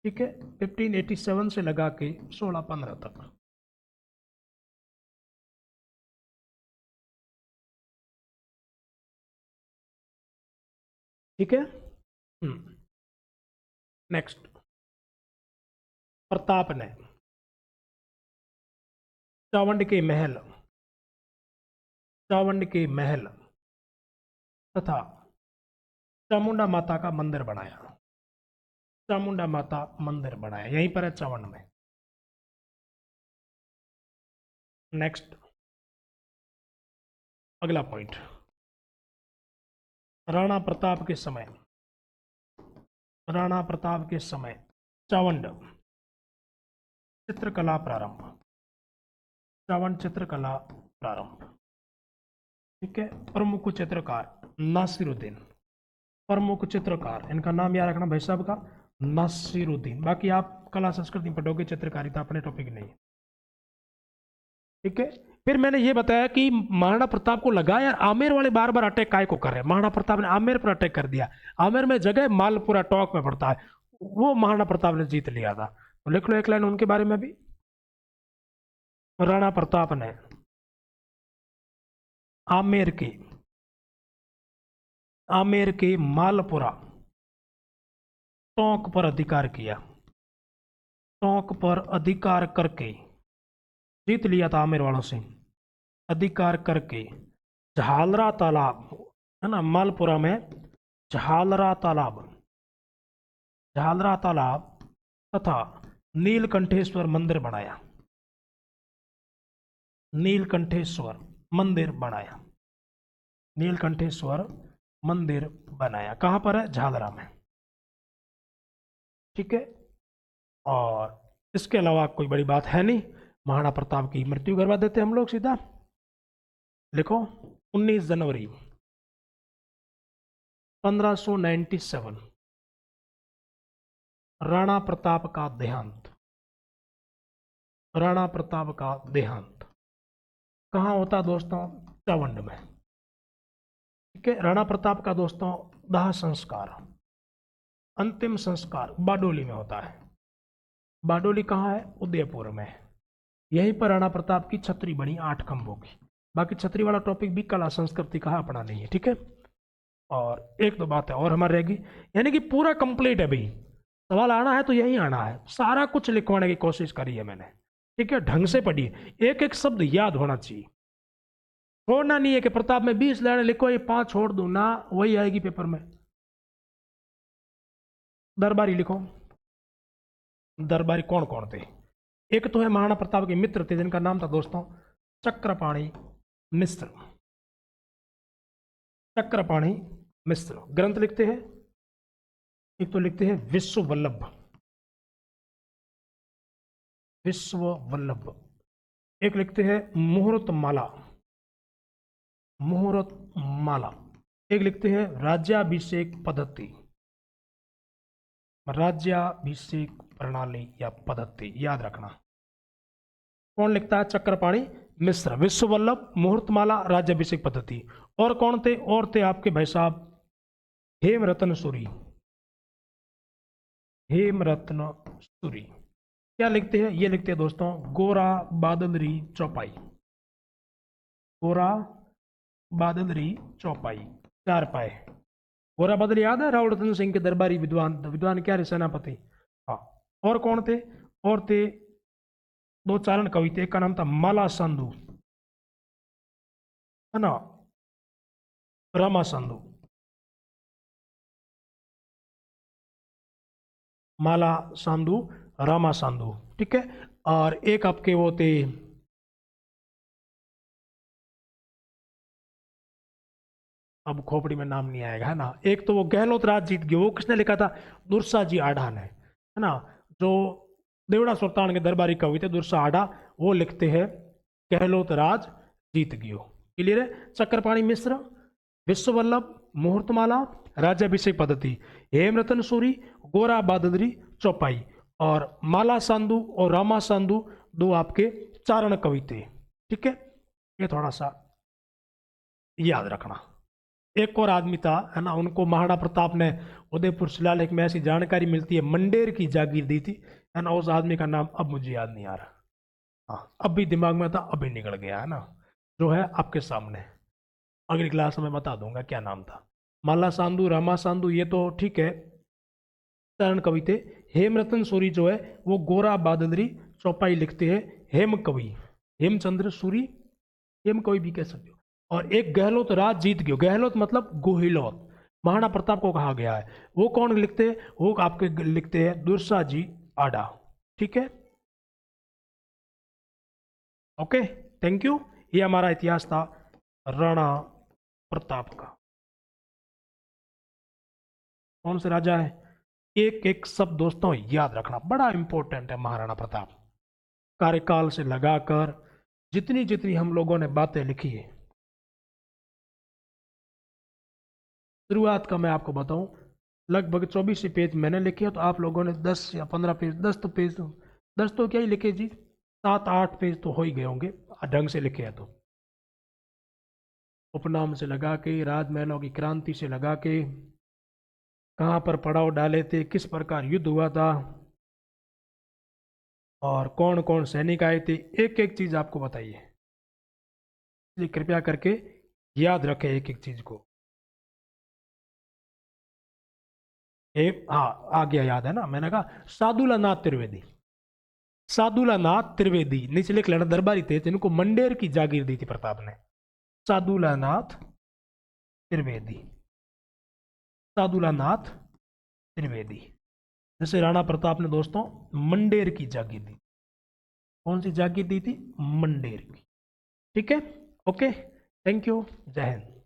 ठीक है, 1587 से लगा के 1615 तक। ठीक है। नेक्स्ट, प्रताप ने चावंड के महल, चावंड के महल तथा चामुंडा माता का मंदिर बनाया। चामुंडा माता मंदिर बनाया, यहीं पर है चावंड में। नेक्स्ट, अगला पॉइंट, राणा प्रताप के समय, राणा प्रताप के समय चावंड चित्रकला प्रारंभ, चावंड चित्रकला प्रारंभ। ठीक है, प्रमुख चित्रकार नासिरुद्दीन, प्रमुख चित्रकार, इनका नाम याद रखना भाई साहब का, नासिरुद्दीन। बाकी आप कला संस्कृति पढ़ोगे, चित्रकारिता अपने टॉपिक नहीं है। ठीक है, फिर मैंने ये बताया कि महाराणा प्रताप को लगा यार आमेर वाले बार बार अटैक काय को कर रहे हैं। महाराणा प्रताप ने आमेर पर अटैक कर दिया, आमेर में जगह मालपुरा टॉक में पड़ता है, वो महाराणा प्रताप ने जीत लिया था। तो लिख लो एक लाइन उनके बारे में भी। राणा प्रताप ने आमेर के मालपुरा टोंक पर अधिकार किया, टोंक पर अधिकार करके जीत लिया था आमेर वालों से, अधिकार करके। झालरा तालाब है ना, मालपुरा में झालरा तालाब, झालरा तालाब तथा नीलकंठेश्वर मंदिर बनाया, नीलकंठेश्वर मंदिर बनाया, नीलकंठेश्वर मंदिर बनाया। कहां पर है? झालरा में। ठीक है, और इसके अलावा कोई बड़ी बात है नहीं। महाराणा प्रताप की मृत्यु करवा देते हम लोग सीधा। लिखो 19 जनवरी 1597 राणा प्रताप का देहांत, राणा प्रताप का देहांत कहाँ होता दोस्तों? चावंड में। ठीक है, राणा प्रताप का दोस्तों दाह संस्कार, अंतिम संस्कार बारडोली में होता है। बारडोली कहाँ है? उदयपुर में। यहीं पर राणा प्रताप की छतरी बनी 8 खंभों की। बाकी छतरी वाला टॉपिक भी कला संस्कृति का अपना नहीं है। ठीक है, और एक दो बातें और हमारी रहेगी, यानी कि पूरा कंप्लीट है भाई। सवाल आना है तो यही आना है, सारा कुछ लिखवाने की कोशिश करी है मैंने। ठीक है, ढंग से पढ़िए, एक एक शब्द याद होना चाहिए। छोड़ना नहीं है कि प्रताप में 20 लाइन लिखो, ये 5 छोड़ दो ना, वही आएगी पेपर में। दरबारी लिखो, दरबारी कौन कौन थे? एक तो है महाराणा प्रताप के मित्र थे जिनका नाम था दोस्तों चक्रपाणी मिश्र। चक्रपाणी मिश्र ग्रंथ लिखते हैं, एक तो लिखते हैं विश्व वल्लभ, विश्व वल्लभ। एक लिखते हैं मुहूर्त माला, मुहूर्त माला। एक लिखते हैं राज्याभिषेक पद्धति, राज्याभिषेक प्रणाली या पद्धति, याद रखना। कौन लिखता है? चक्रपाणी मिश्र। विश्व वल्लभ, मुहूर्तमाला, राज्याभिषेक पद्धति। और कौन थे? और थे आपके भाई साहब हेमरत्न सूरी, हेमरत्न सूरी। क्या लिखते हैं? ये लिखते हैं दोस्तों गोरा बादलरी चौपाई, गोरा बादलरी चौपाई, 4 पाए। गोरा बादल याद है? राव रतन सिंह के दरबारी विद्वान, विद्वान क्या? सेनापति। हाँ, और कौन थे? और थे 2 चारण कवि थे, एक का नाम था माला संधू, है ना, रामा संधू, माला सांधु, रामा सांधु। ठीक है, और एक आपके वो थे अब खोपड़ी में नाम नहीं आएगा, है ना, एक तो वो गहलोत राज जीत गए, वो किसने लिखा था? दुर्सा जी आढ़ा ने, है ना, जो देवड़ा सुल्तान के दरबारी कवि थे दुर्सा आढ़ा, वो लिखते हैं गहलोत राज जीत गयो। क्लियर है? चक्रपाणी मिश्र, विश्व वल्लभ, मुहूर्तमाला, राज्याभिषेक पद्धति, हेमरतन सूरी, गोरा बाददरी चौपाई, और माला सांधु और रामा सांधु 2 आपके चारण कवि थे। ठीक है, ये थोड़ा सा याद रखना। एक और आदमी था, है ना, उनको महाराणा प्रताप ने उदयपुर शिलालेख में ऐसी जानकारी मिलती है मंडेर की जागीर दी थी, है ना। उस आदमी का नाम अब मुझे याद नहीं आ रहा। हाँ, अब भी दिमाग में था, अभी निकल गया, है ना, जो है आपके सामने। अगली क्लास में बता दूंगा क्या नाम था। माला साधु, रामा साधु, ये तो ठीक है, चरण कवि थे। हेमरतन सूरी जो है वो गोरा बादलरी चौपाई लिखते हैं। हेम कवि, हेमचंद्र सूरी, हेम कवि भी कह सकते हो। और एक गहलोत राज जीत गयो, गहलोत मतलब गोहिलोत, महाराणा प्रताप को कहा गया है। वो कौन लिखते हैं? वो आपके लिखते हैं दुर्सा जी आडा। ठीक है, ओके, थैंक यू। ये हमारा इतिहास था राणा प्रताप का। कौन से राजा है? एक एक सब दोस्तों याद रखना, बड़ा इंपॉर्टेंट है महाराणा प्रताप। कार्यकाल से लगाकर जितनी जितनी हम लोगों ने बातें लिखी है, शुरुआत का मैं आपको बताऊं, लगभग 24 पेज मैंने लिखे हैं, तो आप लोगों ने 10 या 15 पेज, 10 तो पेज, 10 तो क्या ही लिखे जी, 7-8 पेज तो हो ही गए होंगे ढंग से लिखे हैं तो। उपनाम से लगा के, राजमहलों की क्रांति से लगा के, कहाँ पर पड़ाव डाले थे, किस प्रकार युद्ध हुआ था, और कौन कौन सैनिक आए थे, एक एक चीज आपको बताइए। इसलिए कृपया करके याद रखें एक एक चीज को। हाँ, आ गया याद, है ना, मैंने कहा सादुलानाथ त्रिवेदी। सादुलानाथ त्रिवेदी नीचे लिख लेना, दरबारी थे जिनको मंडेर की जागीर दी थी प्रताप ने। सादुलानाथ त्रिवेदी, सादुलानाथ त्रिवेदी। जैसे राणा प्रताप ने दोस्तों मंडेर की जागीर दी। कौन सी जागीर दी थी? मंडेर की। ठीक है, ओके, थैंक यू, जय हिंद।